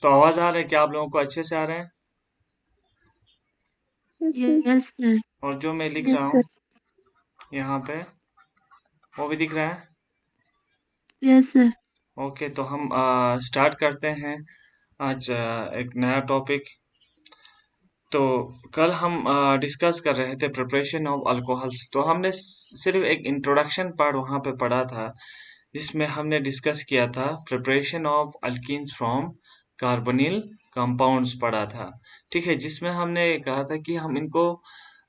तो आवाज आ रहा है क्या आप लोगों को, अच्छे से आ रहे हैं? Yes sir. और जो मैं लिख रहा हूँ यहाँ पे वो भी दिख रहा है? Yes sir. ओके, तो हम स्टार्ट करते हैं आज एक नया टॉपिक। तो कल हम डिस्कस कर रहे थे प्रिपरेशन ऑफ अल्कोहल्स। तो हमने सिर्फ एक इंट्रोडक्शन पार्ट वहाँ पे पढ़ा था, जिसमें हमने डिस्कस किया था preparation of alkenes from carbonyl compounds पढ़ा था। ठीक है, जिसमें हमने कहा था कि हम इनको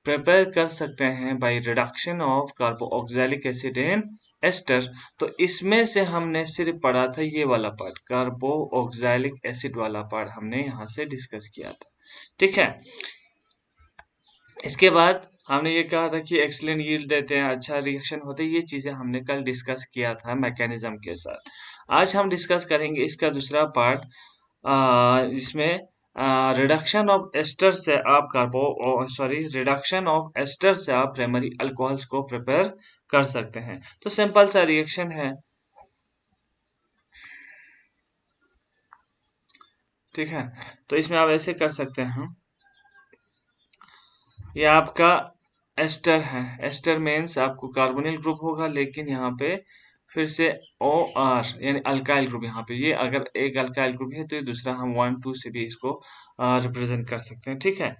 प्रिपेयर कर सकते हैं by reduction of carboxylic acid in ester. तो इसमें से हमने सिर्फ पढ़ा था ये वाला पार्ट, कार्बोक्सिलिक एसिड वाला पार्ट हमने यहाँ से डिस्कस किया था। ठीक है, इसके बाद हमने ये कहा था कि एक्सीलेंट यील्ड देते हैं, अच्छा रिएक्शन होता है, ये चीजें हमने कल डिस्कस किया था मैकेनिज्म के साथ। आज हम डिस्कस करेंगे इसका दूसरा पार्ट, जिसमें रिडक्शन ऑफ एस्टर से आप रिडक्शन ऑफ एस्टर से आप प्राइमरी अल्कोहल्स को प्रिपेयर कर सकते हैं। तो सिंपल सा रिएक्शन है, ठीक है। तो इसमें आप ऐसे कर सकते हैं, ये आपका एस्टर है। एस्टर मीन्स आपको कार्बोनिल ग्रुप होगा, लेकिन यहाँ पे फिर से ओ आर यानी अल्काइल ग्रुप। यहाँ पे ये अगर एक अल्काइल ग्रुप है तो ये दूसरा हम 1 2 से भी इसको रिप्रेजेंट कर सकते हैं। ठीक है,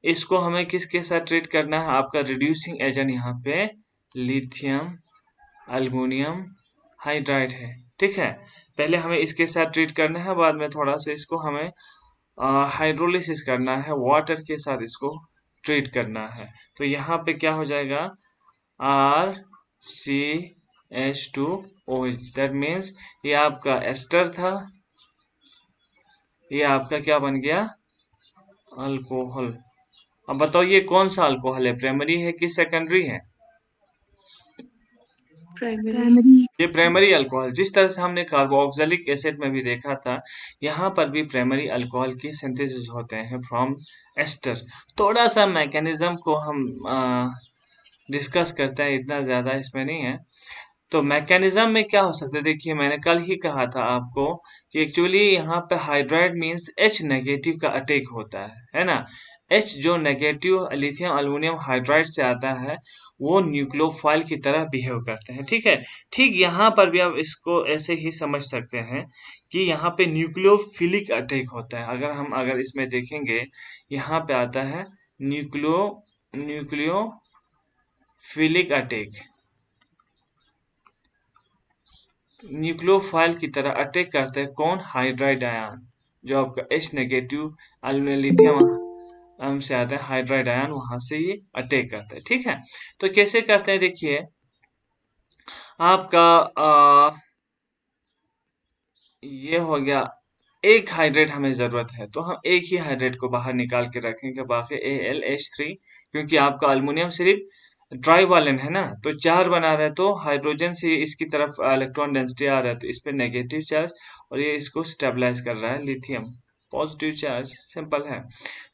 इसको हमें किसके साथ ट्रीट करना है, आपका रिड्यूसिंग एजेंट यहाँ पे लिथियम अल्युमिनियम हाइड्राइड है। ठीक है, पहले हमें इसके साथ ट्रीट करना है, बाद में थोड़ा सा इसको हमें हाइड्रोलिसिस करना है, वाटर के साथ इसको ट्रीट करना है। तो यहाँ पे क्या हो जाएगा, RCH2OH। दैट मीन्स ये आपका एस्टर था, ये आपका क्या बन गया, अल्कोहल। अब बताओ ये कौन सा अल्कोहल है, प्राइमरी है कि सेकेंडरी है? प्राइमरी। ये प्राइमरी अल्कोहल, जिस तरह से हमने कार्बोक्सिलिक एसिड में भी देखा था, यहाँ पर भी प्राइमरी अल्कोहल की सिंथेसिस होते हैं फ्रॉम एस्टर। थोड़ा सा मैकेनिज्म को हम डिस्कस करते हैं, इतना ज्यादा इसमें नहीं है। तो मैकेनिज्म में क्या हो सकता है, देखिए मैंने कल ही कहा था आपको कि एक्चुअली यहाँ पे हाइड्राइड मीन्स H नेगेटिव का अटैक होता है ना। H जो नेगेटिव लिथियम अल्युमिनियम हाइड्राइड से आता है, वो न्यूक्लियोफाइल की तरह बिहेव करते हैं। ठीक है, ठीक यहाँ पर भी आप इसको ऐसे ही समझ सकते हैं कि यहाँ पे न्यूक्लियोफिलिक अटैक होता है। अगर इसमें देखेंगे, यहाँ पे आता है न्यूक्लियोफिलिक अटैक, न्यूक्लियोफाइल की तरह अटैक करता है कौन, हाइड्राइड आयन। जो आपका H नेगेटिव लिथियम से आता है हाइड्राइड आयन, वहां से ये अटैक करता है। ठीक है, तो कैसे करते हैं, देखिए आपका ये हो गया, एक हाइड्रेट हमें जरूरत है, तो हम एक ही हाइड्रेट को बाहर निकाल के रखेंगे, बाकी AlH3। क्योंकि आपका अल्युमिनियम सिर्फ ट्राइवैलेंट है ना, तो चार बना रहा है, तो हाइड्रोजन से इसकी तरफ इलेक्ट्रॉन डेंसिटी आ रहा है, तो इस पे नेगेटिव चार्ज, और ये इसको स्टेबलाइज कर रहा है लिथियम, पॉजिटिव चार्ज। सिंपल है,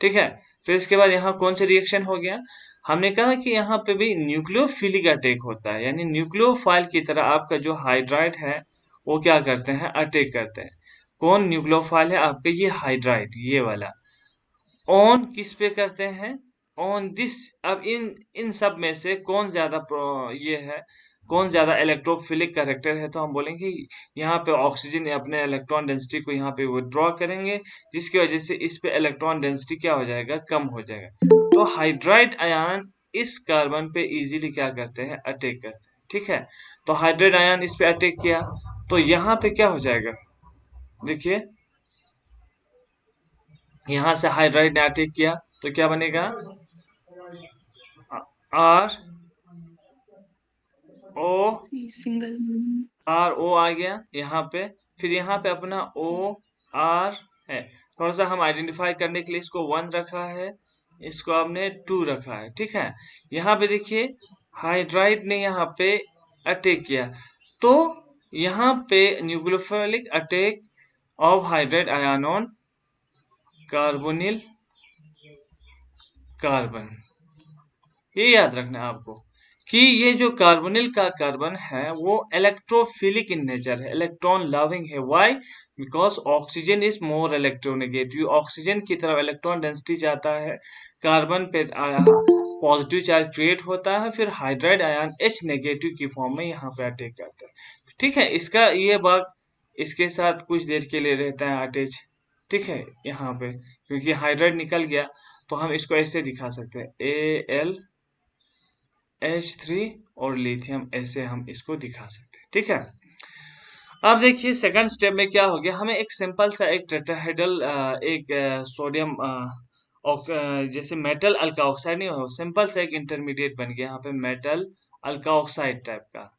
ठीक है। फिर इसके बाद यहाँ कौन सा रिएक्शन हो गया, हमने कहा कि यहाँ पे भी न्यूक्लियोफिलिक अटैक होता है, यानी न्यूक्लियोफाइल की तरह आपका जो हाइड्राइड है वो क्या करते हैं, अटैक करते हैं। कौन न्यूक्लियोफाइल है आपका, ये हाइड्राइड, ये वाला। ऑन किस पे करते हैं, ऑन दिस। अब इन इन सब में से कौन ज्यादा ये है, कौन ज्यादा इलेक्ट्रोफिलिक कैरेक्टर है, तो हम बोलेंगे यहाँ पे ऑक्सीजन अपने इलेक्ट्रॉन डेंसिटी को यहाँ पे विथड्रॉ करेंगे, जिसकी वजह से इस पे इलेक्ट्रॉन डेंसिटी क्या हो जाएगा, कम हो जाएगा। तो हाइड्राइड आयन इस कार्बन पे इजीली क्या करते हैं, अटैक करते हैं। ठीक है, तो हाइड्राइड आयन इस पे अटैक किया, तो यहाँ पे क्या हो जाएगा, देखिए यहाँ से हाइड्राइड ने अटैक किया, तो क्या बनेगा, आर ओ, सिंगल। RO आ गया यहाँ पे। फिर यहाँ पे अपना OR है, थोड़ा सा हम आइडेंटिफाई करने के लिए इसको 1 रखा है, इसको आपने 2 रखा है। ठीक है, यहाँ पे देखिए हाइड्राइड ने यहाँ पे अटैक किया, तो यहाँ पे nucleophilic attack of hydride ion on carbonyl carbon, ये याद रखना है आपको कि ये जो कार्बोनिल का कार्बन है वो इलेक्ट्रोफिलिक इन नेचर है, इलेक्ट्रॉन लविंग है। Why? Because oxygen is more electronegative, oxygen की तरफ इलेक्ट्रॉन डेंसिटी जाता है, कार्बन पे पॉजिटिव चार्ज क्रिएट होता है, फिर हाइड्राइड आयन H नेगेटिव की फॉर्म में यहाँ पे अटैक करता है। ठीक है, इसका ये भाग इसके साथ कुछ देर के लिए रहता है अटैच। ठीक है, यहाँ पे क्योंकि हाइड्राइड निकल गया तो हम इसको ऐसे दिखा सकते हैं, AlH3 और लिथियम, ऐसे हम इसको दिखा सकते हैं। ठीक है, अब देखिए सेकंड स्टेप में क्या हो गया, हमें एक सिंपल सा एक टेट्राहेड्रल एक सोडियम जैसे मेटल अल्का ऑक्साइड नहीं हो, सिंपल सा एक इंटरमीडिएट बन गया यहाँ पे, मेटल अल्का ऑक्साइड टाइप का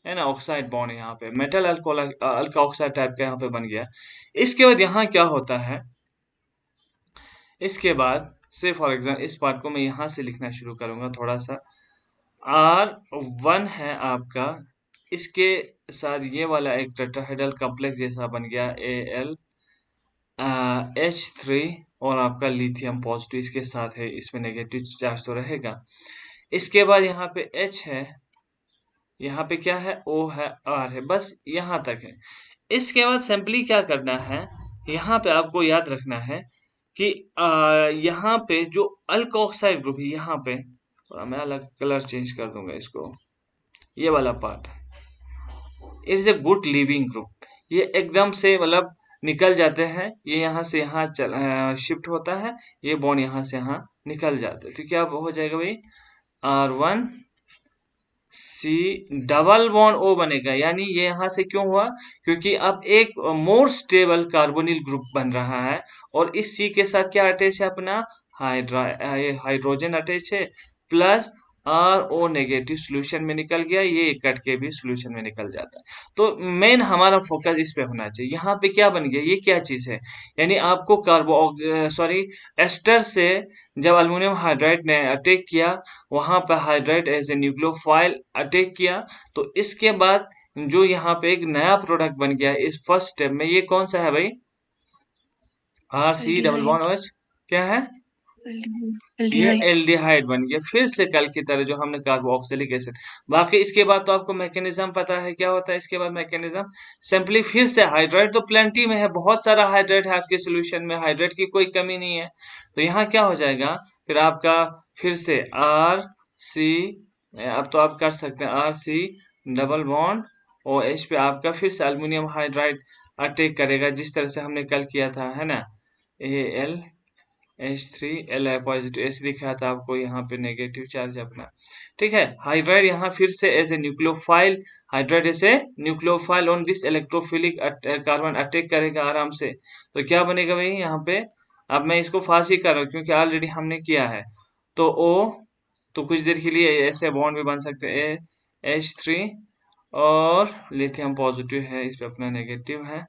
है ना, ऑक्साइड बॉन्ड यहाँ पे मेटल अल्का ऑक्साइड टाइप का यहाँ पे बन गया। इसके बाद यहाँ क्या होता है, इसके बाद से फॉर एग्जाम्पल इस पार्ट को मैं यहाँ से लिखना शुरू करूंगा थोड़ा सा, R1 है आपका, इसके साथ ये वाला एक टेट्राहेड्रल कॉम्प्लेक्स जैसा बन गया, AlH3 और आपका लिथियम पॉजिटिव इसके साथ है, इसमें नेगेटिव चार्ज तो रहेगा। इसके बाद यहाँ पे H है, यहाँ पे क्या है, O है, R है, बस यहाँ तक है। इसके बाद सिंपली क्या करना है, यहाँ पे आपको याद रखना है कि यहाँ पे जो अल्कोक्साइड ग्रुप है, यहाँ पे थोड़ा मैं अलग कलर चेंज कर दूंगा इसको, ये वाला part is a good leaving group, ये एकदम से मतलब निकल जाते हैं, ये यहाँ से यहाँ शिफ्ट होता है, ये बॉन्ड यहाँ से यहाँ निकल जाता है, तो क्या हो जाएगा भाई, R1 C double bond O बनेगा। यानी ये यहाँ से क्यों हुआ, क्योंकि अब एक मोर स्टेबल कार्बोनिल ग्रुप बन रहा है, और इस C के साथ क्या अटैच है अपना, हाइड्रोजन अटैच है, प्लस RO नेगेटिव सोल्यूशन में निकल गया, ये कट के भी सोल्यूशन में निकल जाता है। तो मेन हमारा फोकस इस पे होना चाहिए, यहाँ पे क्या बन गया, ये क्या चीज है, यानी आपको एस्टर से जब अल्युमिनियम हाइड्राइड ने अटैक किया, वहां पर hydride as a nucleophile attack किया, तो इसके बाद जो यहाँ पे एक नया प्रोडक्ट बन गया इस फर्स्ट स्टेप में, ये कौन सा है भाई, RC double aldehyde. Bond OH, क्या है, ये एल्डिहाइड। एल्डिहाइड बन गया, फिर से कल की तरह जो हमने कार्बोक्सिलिक एसिड। बाकी इसके बाद तो आपको मैकेनिज्म पता है क्या होता है, इसके बाद मैकेनिज्म सिंपली फिर से हाइड्राइड तो प्लेंटी में है, बहुत सारा हाइड्राइड है आपके सोल्यूशन में, हाइड्राइड की कोई कमी नहीं है, तो यहाँ क्या हो जाएगा फिर आपका, फिर से RC, अब तो आप कर सकते हैं RC डबल बॉन्ड OH पे आपका फिर से अल्युमिनियम हाइड्राइड अटैक करेगा, जिस तरह से हमने कल किया था, है ना, AlH3 Li पॉजिटिव ऐसे दिखा था आपको, यहाँ पे नेगेटिव चार्ज अपना। ठीक है, हाइड्राइड यहाँ फिर से एज ए न्यूक्लियोफाइल, हाइड्राइड ऐसे nucleophile on this electrophilic carbon attack करेगा आराम से, तो क्या बनेगा भाई यहाँ पे, अब मैं इसको फास्ट ही कर रहा हूँ क्योंकि ऑलरेडी हमने किया है, तो O, तो कुछ देर के लिए ऐसे बॉन्ड भी बन सकते हैं, AH3 और लिथियम पॉजिटिव है, इस पे अपना नेगेटिव है,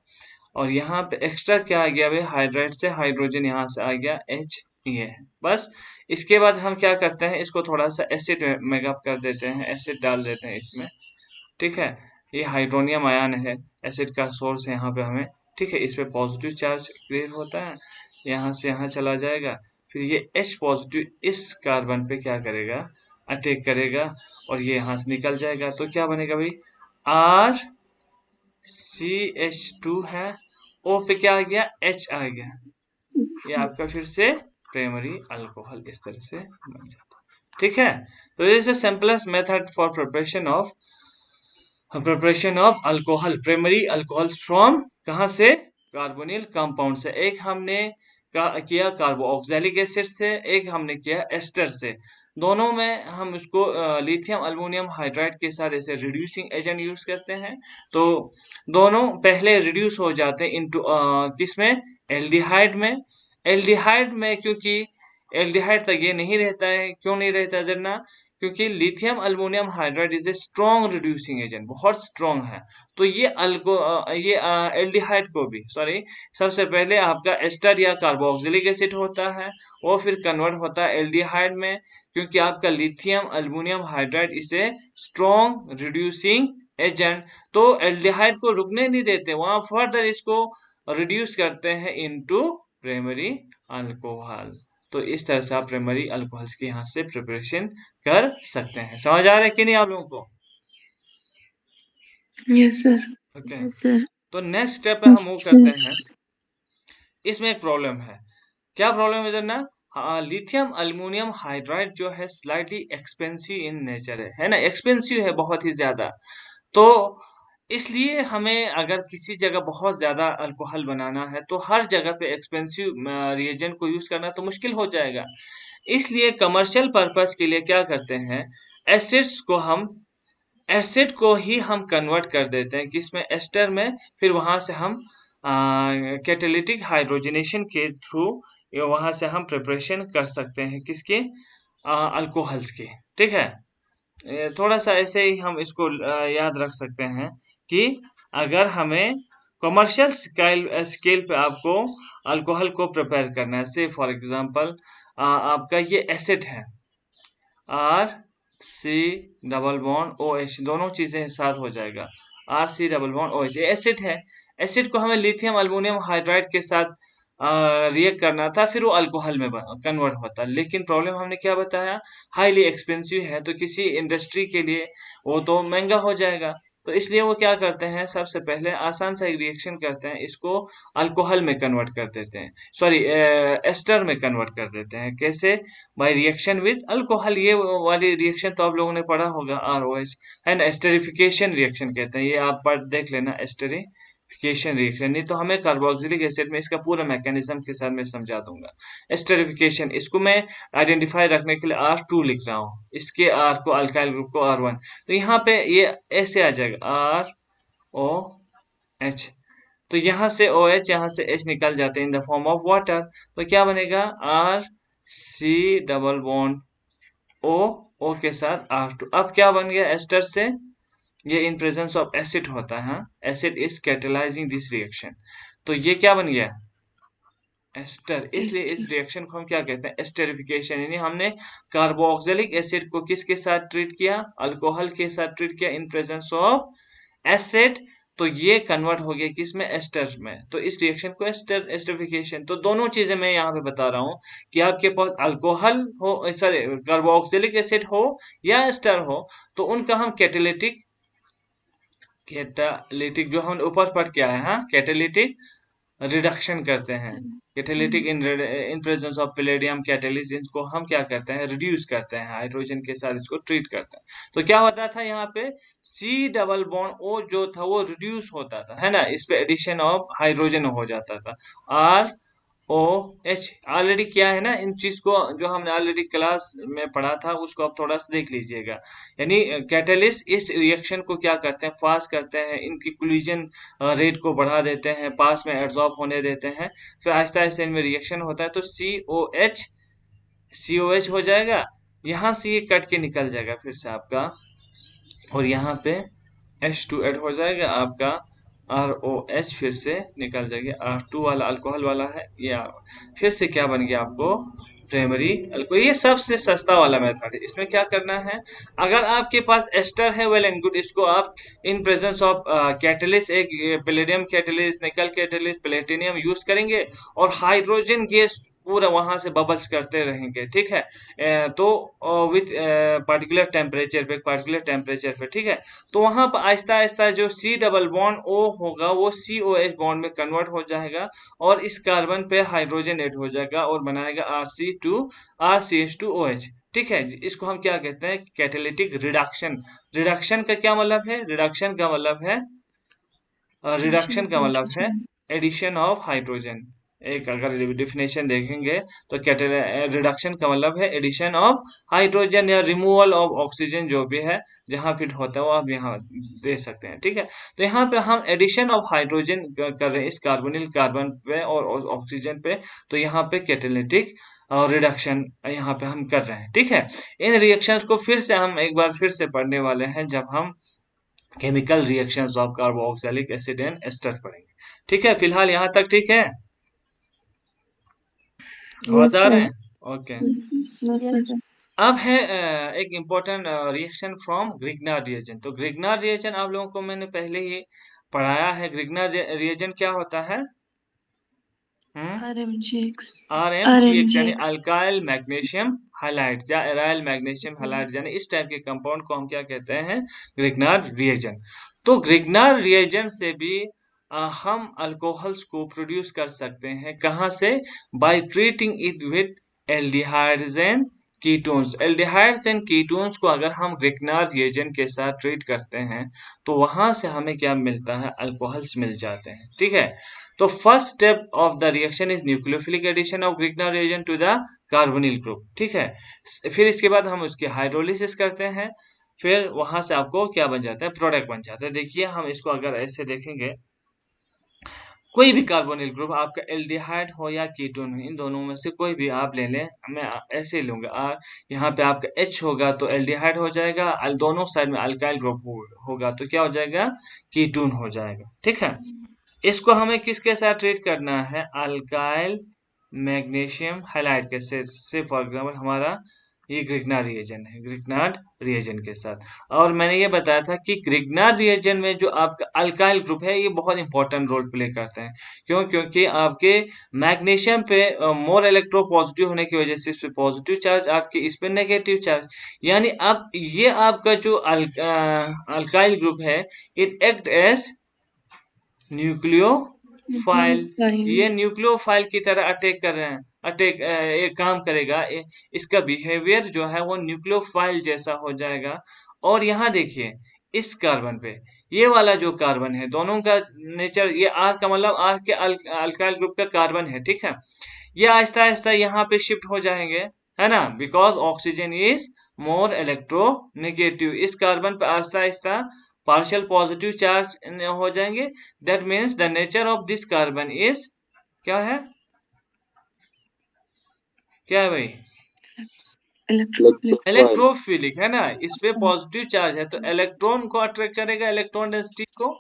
और यहाँ पे एक्स्ट्रा क्या आ गया भाई, हाइड्राइड से हाइड्रोजन यहाँ से आ गया H, ये है बस। इसके बाद हम क्या करते हैं, इसको थोड़ा सा एसिड मेकअप कर देते हैं, एसिड डाल देते हैं इसमें। ठीक है, ये हाइड्रोनियम आयन है, एसिड का सोर्स है यहाँ पे हमें। ठीक है, इस पे पॉजिटिव चार्ज क्रिएट होता है, यहाँ से यहाँ चला जाएगा, फिर ये H पॉजिटिव इस कार्बन पे क्या करेगा, अटैक करेगा, और ये यहाँ से निकल जाएगा, तो क्या बनेगा भाई, RCH2 है, O पे क्या आ गया, H आ गया, ये आपका फिर से प्राइमरी अल्कोहल इस तरह से बन जाता है। ठीक है, तो this is simplest method for preparation of alcohol, primary alcohols from कहाँ से, कार्बोनिल कंपाउंड से। एक हमने किया कार्बोक्सिलिक एसिड से, एक हमने किया एस्टर से, दोनों में हम उसको लिथियम अल्युमिनियम हाइड्राइड के साथ ऐसे रिड्यूसिंग एजेंट यूज करते हैं, तो दोनों पहले रिड्यूस हो जाते हैं इनटू किसमें, एल्डिहाइड में। एल्डिहाइड में क्योंकि एल्डिहाइड तक ये नहीं रहता है, क्यों नहीं रहता है जरना, क्योंकि lithium aluminium hydride is a strong reducing agent, बहुत स्ट्रॉन्ग है, तो ये एल्डिहाइड को भी, सॉरी, सबसे पहले आपका एस्टर या कार्बोक्सिलिक एसिड होता है, वो फिर कन्वर्ट होता है एल्डिहाइड में, क्योंकि आपका लिथियम अल्युमिनियम हाइड्राइड इसे स्ट्रॉन्ग रिड्यूसिंग एजेंट, तो एल्डिहाइड को रुकने नहीं देते, वहां फर्दर इसको रिड्यूस करते हैं इनटू प्राइमरी अल्कोहल। तो इस तरह से आप प्राइमरी अल्कोहल्स की यहाँ से प्रिपरेशन कर सकते हैं। समझ आ रहा है कि नहीं आप लोगों को? Yes sir. Okay, yes sir. तो नेक्स्ट स्टेप पे हम मूव करते सर। हैं। इसमें एक प्रॉब्लम है। क्या प्रॉब्लम है ना? हाँ, लिथियम अल्युमिनियम हाइड्राइड जो है स्लाइटली एक्सपेंसिव इन नेचर है ना? एक्सपेंसिव है बहुत ही ज्यादा। तो इसलिए हमें अगर किसी जगह बहुत ज़्यादा अल्कोहल बनाना है, तो हर जगह पे एक्सपेंसिव रिएजेंट को यूज़ करना तो मुश्किल हो जाएगा। इसलिए कमर्शियल पर्पज़ के लिए क्या करते हैं, एसिड्स को हम एसिड को ही हम कन्वर्ट कर देते हैं किसमें, एस्टर में। फिर वहाँ से हम कैटालिटिक हाइड्रोजनेशन के थ्रू वहाँ से हम प्रिपरेशन कर सकते हैं किसके, अल्कोहल्स के। ठीक है? थोड़ा-सा ऐसे ही हम इसको याद रख सकते हैं कि अगर हमें कमर्शियल स्केल पे आपको अल्कोहल को प्रिपेयर करना है, से फॉर एग्ज़ाम्पल आपका ये एसिड है, R C double bond OH, दोनों चीज़ें साथ हो जाएगा, R C double bond OH, ये एसिड है। एसिड को हमें लिथियम अल्युमिनियम हाइड्राइड के साथ रिएक्ट करना था, फिर वो अल्कोहल में कन्वर्ट होता। लेकिन प्रॉब्लम हमने क्या बताया, हाईली एक्सपेंसिव है, तो किसी इंडस्ट्री के लिए वो तो महंगा हो जाएगा। तो इसलिए वो क्या करते हैं, सबसे पहले आसान सा एक रिएक्शन करते हैं, इसको अल्कोहल में कन्वर्ट कर देते हैं, सॉरी एस्टर में कन्वर्ट कर देते हैं। कैसे? By reaction with alcohol. ये वाली रिएक्शन तो आप लोगों ने पढ़ा होगा, आरओएच है ना, एस्टरिफिकेशन रिएक्शन कहते हैं। ये आप पढ़ देख लेना, एस्टरिफिकेशन रिएक्शन। नहीं तो हमें कार्बोक्सिलिक एसिड में इसका पूरा मैकेनिज्म के साथ मैं समझा दूंगा। एस्टरिफिकेशन, इसको मैं आइडेंटिफाई रखने के लिए R2 लिख रहा हूँ, इसके R को अल्काइल ग्रुप को R1। तो यहाँ पे ये ऐसे आ जाएगा, ROH। तो यहाँ से OH, यहाँ से H निकल जाते हैं in the form of water. तो क्या बनेगा, R C double bond O, O के साथ R2। अब क्या बन गया एस्टर से, ये इन प्रेजेंस ऑफ एसिड होता है, acid is catalysing this reaction. तो ये क्या बन गया, एस्टर। इसलिए इस एस्टर। रिएक्शन को हम क्या कहते हैं, एस्टरिफिकेशन। यानी हमने कार्बोक्सिलिक एसिड को किसके साथ ट्रीट किया, अल्कोहल के साथ ट्रीट किया इन प्रेजेंस ऑफ एसिड। तो ये कन्वर्ट हो गया किसमें, एस्टर में। तो इस रिएक्शन को एस्टरिफिकेशन। तो दोनों चीजें मैं यहाँ पे बता रहा हूँ कि आपके पास अल्कोहल हो, सॉरी कार्बोक्सिलिक एसिड हो या एस्टर हो, तो उनका हम कैटालिटिक जो हम ऊपर पढ़ के आए हैं, कैटालिटिक रिडक्शन करते हैं। Catalytic in presence of palladium catalyst, इनको हम क्या करते हैं, रिड्यूस करते हैं, हाइड्रोजन के साथ इसको ट्रीट करते हैं। तो क्या होता था यहाँ पे, सी डबल बॉन्ड ओ जो था वो रिड्यूस होता था, है ना, इस पे एडिशन ऑफ हाइड्रोजन हो जाता था। आर ओ एच ऑलरेडी किया है ना, इन चीज को जो हमने ऑलरेडी क्लास में पढ़ा था उसको आप थोड़ा सा देख लीजिएगा। यानी कैटलिस्ट इस रिएक्शन को क्या करते हैं, फास्ट करते हैं, इनकी कोलिजन रेट को बढ़ा देते हैं, पास में एब्जॉर्ब होने देते हैं। फिर आहिस्ता आहिस्ता इनमें रिएक्शन होता है, तो सी ओ एच हो जाएगा। यहाँ से ये कट के निकल जाएगा फिर से आपका, और यहाँ पे H2 ऐड हो जाएगा आपका, ROH फिर से निकल जाएगा, R2 वाला अल्कोहल वाला है ये, फिर से क्या बन गया आपको, प्राइमरी अल्कोहल। ये सबसे सस्ता वाला मेथड है। इसमें क्या करना है, अगर आपके पास एस्टर है, वेल एंड गुड, इसको आप इन प्रेजेंस ऑफ कैटलिस्ट, एक पैलेडियम कैटलिस्ट, निकल कैटलिस्ट, प्लेटिनियम यूज करेंगे, और हाइड्रोजन गैस पूरा वहां से बबल्स करते रहेंगे। ठीक है? तो विथ पर्टिकुलर टेम्परेचर पे, पर्टिकुलर टेम्परेचर पे, ठीक है, तो वहां पर आहिस्ता आहिस्ता जो सी डबल बॉन्ड ओ होगा वो सी ओ एच बॉन्ड में कन्वर्ट हो जाएगा, और इस कार्बन पे हाइड्रोजन ऐड हो जाएगा और बनाएगा RC2 RCH2OH। ठीक है, इसको हम क्या कहते हैं, कैटालिटिक रिडक्शन। रिडक्शन का क्या मतलब है, रिडक्शन का मतलब है, एडिशन रिडक्शन ऑफ का मतलब है हाइड्रोजन। Addition of hydrogen. एक अगर डिफिनेशन देखेंगे तो रिडक्शन का मतलब है एडिशन ऑफ हाइड्रोजन या रिमूवल ऑफ ऑक्सीजन, जो भी है जहां फिट होता है वो आप यहाँ दे सकते हैं। ठीक है, तो यहाँ पे हम एडिशन ऑफ हाइड्रोजन कर रहे हैं इस कार्बोनिल कार्बन पे और ऑक्सीजन पे। तो यहाँ पे कैटालिटिक और रिडक्शन यहाँ पे हम कर रहे हैं। ठीक है, इन रिएक्शंस को फिर से हम एक बार फिर से पढ़ने वाले हैं जब हम chemical reactions of carboxylic acid and ester पढ़ेंगे। ठीक है, फिलहाल यहाँ तक ठीक है, आवाज यस आ रहे सर। हैं? ओके। Yes sir. अब है एक इम्पोर्टेंट रिएक्शन फ्रॉम ग्रिग्नार रिएजेंट। तो ग्रिग्नार रिएजेंट आप लोगों को मैंने पहले ही पढ़ाया है। ग्रिग्नार रिएजेंट क्या होता है, RMGX RMGX यानी अल्काइल मैग्नीशियम हाइलाइड या एराइल मैग्नीशियम हाइलाइड यानी इस टाइप के कंपाउंड को हम क्या कहते हैं? Grignard reagent. तो ग्रिग्नार्ड रिएजेंट से भी हम अल्कोहल्स को प्रोड्यूस कर सकते हैं। कहाँ से? By treating it with aldehydes and ketones. Aldehydes and ketones को अगर हम ग्रिग्नार्ड रिएजेंट के साथ ट्रीट करते हैं तो वहां से हमें क्या मिलता है? अल्कोहल्स मिल जाते हैं। ठीक है, तो first step of the reaction is nucleophilic addition of Grignard reagent to the carbonyl group. ठीक है, फिर इसके बाद हम उसकी हाइड्रोलिसिस करते हैं, फिर वहां से आपको क्या बन जाता है? प्रोडक्ट बन जाता है। देखिए हम इसको अगर ऐसे देखेंगे, कोई भी कार्बोनिल ग्रुप आपका एल्डिहाइड हो या कीटोन हो, इन दोनों में से कोई भी आप ले लें, मैं ऐसे ही लूंगा। यहाँ पे आपका H होगा तो एल्डिहाइड हो जाएगा, दोनों साइड में अल्काइल ग्रुप होगा तो क्या हो जाएगा? कीटोन हो जाएगा। ठीक है, इसको हमें किसके साथ ट्रीट करना है? अल्काइल मैग्नीशियम हाइलाइड के से फॉर एग्जाम्पल हमारा ये ग्रिग्नार्ड रिएजेंट है, ग्रिग्नार्ड रिएजेंट के साथ। और मैंने ये बताया था कि ग्रिग्नार्ड रिएजेंट में जो आपका अल्काइल ग्रुप है ये बहुत इंपॉर्टेंट रोल प्ले करते हैं। क्यों? क्योंकि आपके मैग्नीशियम पे मोर इलेक्ट्रो पॉजिटिव होने की वजह से इस पे पॉजिटिव चार्ज, आपके इस पे नेगेटिव चार्ज, यानी अब ये आपका जो अल्काइल ग्रुप है इट एक्ट एज न्यूक्लियोफाइल। ये न्यूक्लियोफाइल की तरह अटैक कर रहे हैं, ये काम करेगा, इसका बिहेवियर जो है वो न्यूक्लियोफाइल जैसा हो जाएगा। और यहाँ देखिए इस कार्बन पे, ये वाला जो कार्बन है दोनों का नेचर, ये आर का मतलब आर के अल्काइल ग्रुप का कार्बन है। ठीक है, ये आहिस्ता आहिस्ता यहाँ पे शिफ्ट हो जाएंगे, है ना, because oxygen is more electronegative. इस कार्बन पे Aahista Aahista partial positive charge हो जाएंगे। That means the nature of this carbon is क्या है? क्या है भाई? इलेक्ट्रोफिलिक, है ना। इस पे पॉजिटिव चार्ज है तो इलेक्ट्रॉन को अट्रैक्ट करेगा, इलेक्ट्रॉन डेंसिटी को।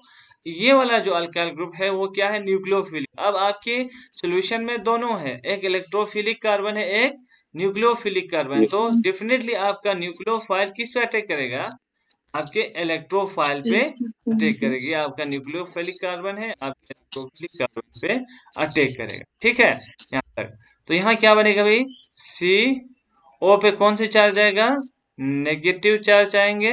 ये वाला जो अल्काइल ग्रुप है वो क्या है? न्यूक्लियोफिलिक। अब आपके सॉल्यूशन में दोनों है, एक इलेक्ट्रोफिलिक कार्बन है, एक न्यूक्लियोफिलिक कार्बन। तो डेफिनेटली आपका न्यूक्लियोफाइल किस पे अटैक करेगा? आपके इलेक्ट्रोफाइल पे अटैक करेगी। आपका न्यूक्लियोफिलिक कार्बन है, आपके इलेक्ट्रोफिलिक कार्बन पे अटैक करेगा। ठीक है, यहाँ तक। तो यहाँ क्या बनेगा भाई? सी ओ पे कौन से चार्ज आएगा? नेगेटिव चार्ज आएंगे,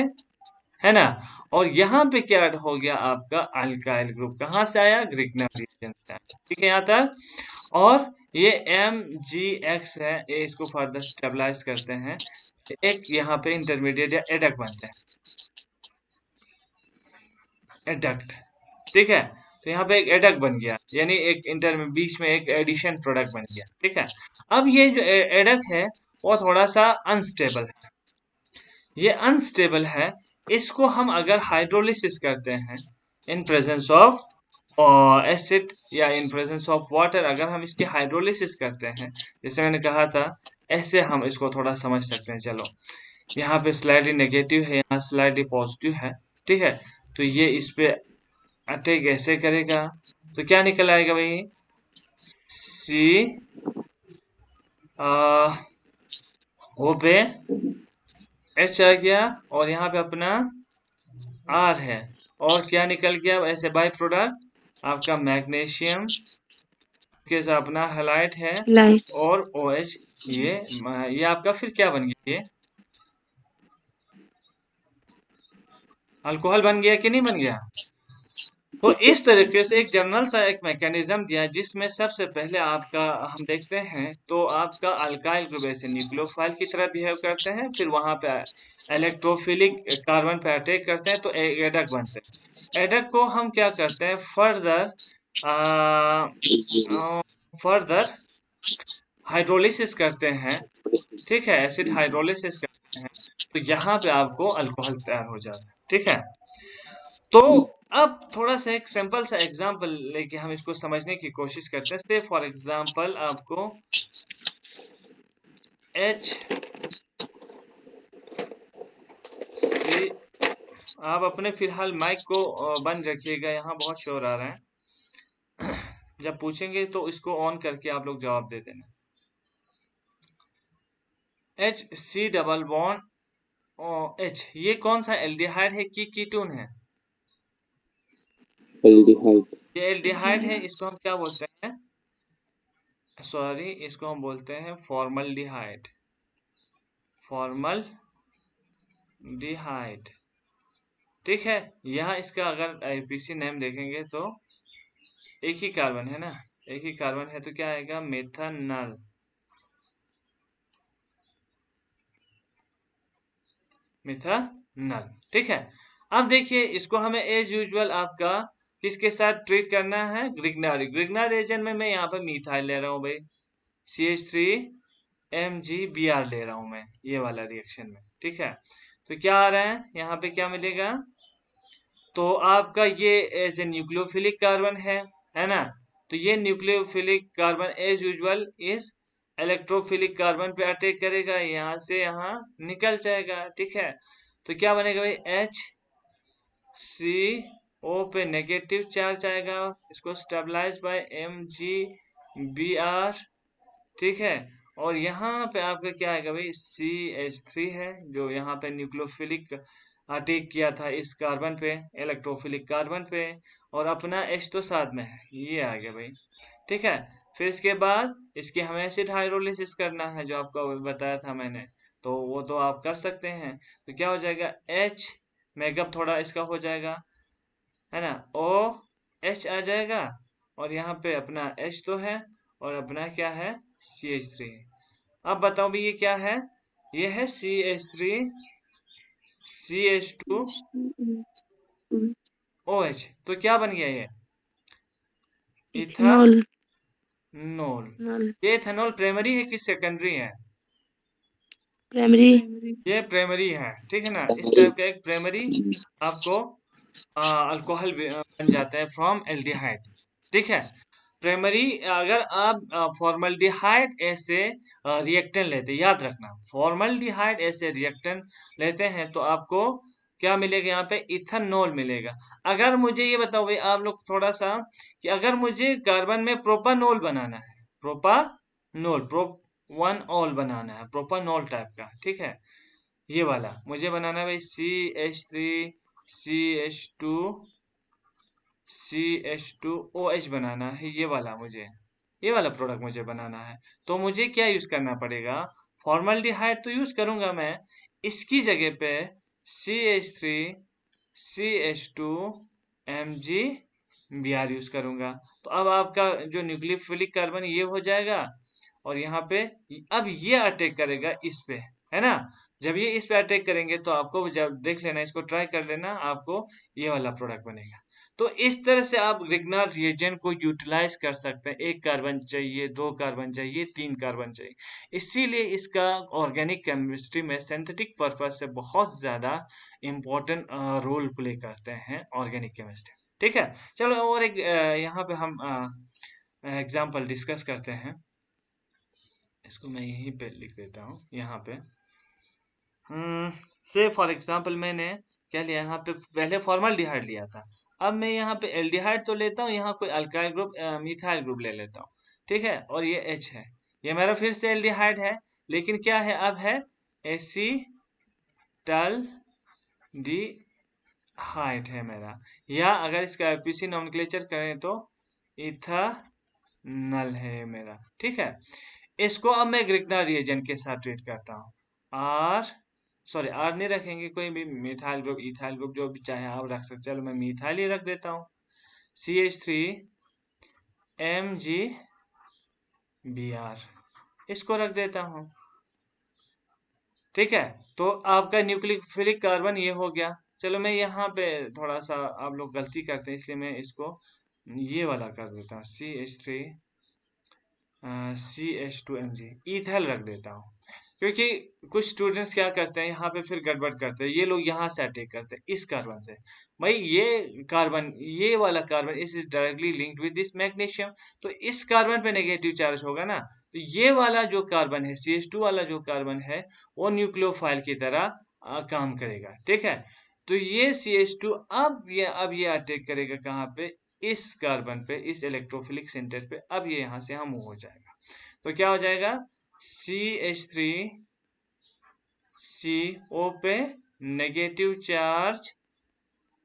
है ना। और यहाँ पे क्या ऐड हो गया? आपका अल्काइल ग्रुप कहाँ से आया? ग्रिग्नार्ड रीजन से आया। ठीक है यहाँ तक। और ये MgX है, ये इसको फर्दर स्टेबलाइज करते हैं, एक यहाँ पे इंटरमीडिएट या एडक बनते हैं, एडक्ट। ठीक है, तो यहाँ पे एक एडक बन गया, यानी एक इंटर में बीच में एक एडिशन प्रोडक्ट बन गया। ठीक है, अब ये जो एडक है वो थोड़ा सा अनस्टेबल है। ये अनस्टेबल है, इसको हम अगर हाइड्रोलिसिस करते हैं इन प्रेजेंस ऑफ एसिड या इन प्रेजेंस ऑफ वाटर, अगर हम इसकी हाइड्रोलिसिस करते हैं, जैसे मैंने कहा था, ऐसे हम इसको थोड़ा समझ सकते हैं। चलो, यहाँ पे स्लाइडली नेगेटिव है, यहाँ स्लाइडली पॉजिटिव है। ठीक है, तो ये इस पे अटैक ऐसे करेगा तो क्या निकल आएगा भाई? सी ओ पे एच आ गया और यहाँ पे अपना आर है, और क्या निकल गया ऐसे बाय प्रोडक्ट? आपका मैग्नीशियम के साथ अपना हैलाइड है और OH। ये आपका फिर क्या बन गया? ये अल्कोहल बन गया कि नहीं बन गया? तो इस तरीके से एक जनरल सा एक मैकेनिज्म दिया जिसमें सबसे पहले आपका हम देखते हैं तो आपका अल्काइल ग्रुप ऐसे न्यूक्लियोफाइल की तरह बिहेव करते हैं, फिर वहां पे इलेक्ट्रोफिलिक कार्बन पे अटैक करते हैं तो एडक बनते हैं। एडक को हम क्या करते हैं? फर्दर हाइड्रोलिसिस करते हैं। ठीक है, एसिड हाइड्रोलिसिस करते हैं तो यहाँ पे आपको अल्कोहल तैयार हो जाता है। ठीक है, तो अब थोड़ा सा एक सिंपल सा एग्जांपल लेके हम इसको समझने की कोशिश करते हैं। से फॉर एग्जांपल आपको H सी, आप अपने फिलहाल माइक को बंद रखिएगा, यहाँ बहुत शोर आ रहा है। जब पूछेंगे तो इसको ऑन करके आप लोग जवाब दे देना। H C double bond H, ये कौन सा एल्डिहाइड है कि कीटोन है? एल्डिहाइड। ये एल्डिहाइड है, इसको हम क्या बोलते हैं? सॉरी, इसको हम बोलते हैं फॉर्मल्डिहाइड। फॉर्मल्डिहाइड, ठीक है। यहाँ इसका अगर आईपीसी नेम देखेंगे तो एक ही कार्बन है ना, एक ही कार्बन है, तो क्या आएगा, मेथनल। मिथानल, ठीक है। अब देखिए, इसको हमें एज यूजुअल आपका किसके साथ ट्रीट करना है, ग्रिग्नार। ग्रिग्नार रिएजेंट में मैं यहाँ पे मिथाइल ले रहा हूँ भाई, CH3 Mg Br ले रहा हूँ मैं, ये वाला रिएक्शन में, ठीक है। तो क्या आ रहा है यहाँ पे, क्या मिलेगा, तो आपका ये एज ए न्यूक्लियोफिलिक कार्बन है ना। तो ये न्यूक्लियोफिलिक कार्बन एज यूजुअल इस इलेक्ट्रोफिलिक कार्बन पे अटैक करेगा, यहाँ से यहाँ निकल जाएगा, ठीक है। तो क्या बनेगा भाई, HCO पे नेगेटिव चार्ज आएगा, इसको स्टेबलाइज बाय MgBr, ठीक है। और यहाँ पे आपका क्या आएगा भाई, CH3 है, जो यहाँ पे न्यूक्लियोफिलिक अटैक किया था इस कार्बन पे, इलेक्ट्रोफिलिक कार्बन पे, और अपना H तो साथ में है, ये आ गया भाई, ठीक है। फिर इसके बाद इसकी हमें एसिड हाइड्रोलिसिस करना है, जो आपको अभी बताया था मैंने, तो वो तो आप कर सकते हैं। तो क्या हो जाएगा, H मेकअप थोड़ा इसका हो जाएगा, है ना, OH आ जाएगा, और यहाँ पे अपना H तो है, और अपना क्या है, CH3। अब बताओ भी ये क्या है, ये है CH3 CH2 OH। तो क्या बन गया ये, इथेनॉल। इथानोल। ये इथेनॉल प्राइमरी है कि सेकेंडरी है, प्राइमरी। ये प्राइमरी है, ठीक है ना। इस टाइप का एक प्राइमरी आपको अल्कोहल बन जाता है फ्रॉम एल्डिहाइड, ठीक है। प्राइमरी, अगर आप फॉर्मल्डिहाइड ऐसे रिएक्टेंट लेते, याद रखना, फॉर्मल्डिहाइड ऐसे रिएक्टेंट लेते हैं तो आपको क्या मिलेगा, यहाँ पे इथेनॉल मिलेगा। अगर मुझे ये बताओ भाई आप लोग थोड़ा सा, कि अगर मुझे कार्बन में प्रोपानॉल बनाना है, प्रोपानॉल, वन ऑल बनाना है, प्रोपानॉल टाइप का, ठीक है, ये वाला मुझे बनाना है भाई, CH3 CH2OH बनाना है, ये वाला मुझे, ये वाला प्रोडक्ट मुझे बनाना है। तो मुझे क्या यूज करना पड़ेगा, फॉर्मल्डिहाइड तो यूज करूंगा मैं, इसकी जगह पे CH3 CH2 Mg Br use करूंगा। तो अब आपका जो न्यूक्लियोफिलिक कार्बन ये हो जाएगा, और यहाँ पे अब ये अटैक करेगा इस पे, है ना। जब ये इस पे अटैक करेंगे तो आपको जब देख लेना, इसको ट्राई कर लेना, आपको ये वाला प्रोडक्ट बनेगा। तो इस तरह से आप रिग्नार रिएजेंट को यूटिलाइज कर सकते हैं। एक कार्बन चाहिए, दो कार्बन चाहिए, तीन कार्बन चाहिए, इसीलिए इसका ऑर्गेनिक केमिस्ट्री में सिंथेटिक पर्पज से बहुत ज्यादा इम्पोर्टेंट रोल प्ले करते हैं ऑर्गेनिक केमिस्ट्री, ठीक है। चलो और एक यहाँ पे हम एग्जाम्पल डिस्कस करते हैं, इसको मैं यहीं पे लिख देता हूँ यहाँ पे। से फॉर एग्जांपल मैंने क्या लिया, यहाँ पे पहले फॉर्मल्डिहाइड लिया था, अब मैं यहाँ पे एल्डिहाइड तो लेता हूँ, यहाँ कोई अल्काइल ग्रुप मिथाइल ग्रुप ले लेता हूँ, ठीक है। और ये H है, ये मेरा फिर से एल्डिहाइड है, लेकिन क्या है, अब है एसीटल्डिहाइड है मेरा, या अगर इसका एपीसी नॉमेनक्लेचर करें तो इथानल है मेरा, ठीक है। इसको अब मैं ग्रिग्नार रिएजेंट के साथ ट्रीट करता हूँ, आर सॉरी आर नहीं रखेंगे, कोई भी मिथाइल ग्रुप इथाइल ग्रुप जो भी चाहे आप रख सकते, चलो मैं मिथाइल ही रख देता हूँ, CH3 Mg इसको रख देता हूँ, ठीक है। तो आपका न्यूक्लियोफिलिक कार्बन ये हो गया। चलो मैं यहाँ पे थोड़ा सा, आप लोग गलती करते हैं इसलिए मैं इसको ये वाला कर देता हूँ, CH2Mg इथाइल रख देता हूँ, क्योंकि कुछ स्टूडेंट्स क्या करते हैं यहाँ पे फिर गड़बड़ करते हैं, ये लोग यहाँ से अटैक करते हैं इस कार्बन से, भाई ये कार्बन, ये वाला carbon is directly linked with this magnesium, तो इस कार्बन पे नेगेटिव चार्ज होगा ना, तो ये वाला जो कार्बन है, CH2 वाला जो कार्बन है, वो न्यूक्लियोफाइल की तरह काम करेगा, ठीक है। तो ये CH2 अब ये अटैक करेगा कहाँ पे, इस कार्बन पे, इस इलेक्ट्रोफिलिक सेंटर पे, अब ये यहाँ से हम मूव हो जाएगा। तो क्या हो जाएगा, CH3CO पे नेगेटिव चार्ज,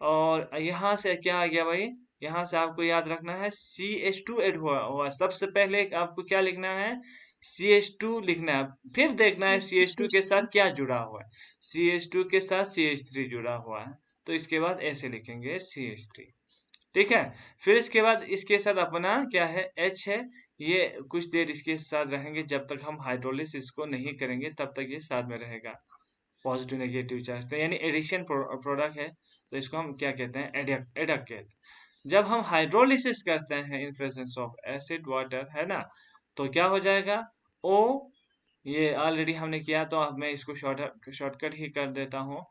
और यहाँ से क्या आ गया भाई, यहाँ से आपको याद रखना है CH2 ऐड हुआ हुआ, सबसे पहले आपको क्या लिखना है, CH2 लिखना है, फिर देखना है CH2 के साथ क्या जुड़ा हुआ है, CH2 के साथ CH3 जुड़ा हुआ है, तो इसके बाद ऐसे लिखेंगे CH3, ठीक है। फिर इसके बाद इसके साथ अपना क्या है, H है, ये कुछ देर इसके साथ रहेंगे, जब तक हम हाइड्रोलिसिस इसको नहीं करेंगे तब तक ये साथ में रहेगा, पॉजिटिव नेगेटिव चार्ज, तो यानी एडिशन प्रोडक्ट है, तो इसको हम क्या कहते हैं, एडक कहते हैं। जब हम हाइड्रोलिसिस करते हैं in presence of acid water, है ना, तो क्या हो जाएगा, ओ, ये ऑलरेडी हमने किया, तो अब मैं इसको शॉर्टकट ही कर देता हूँ,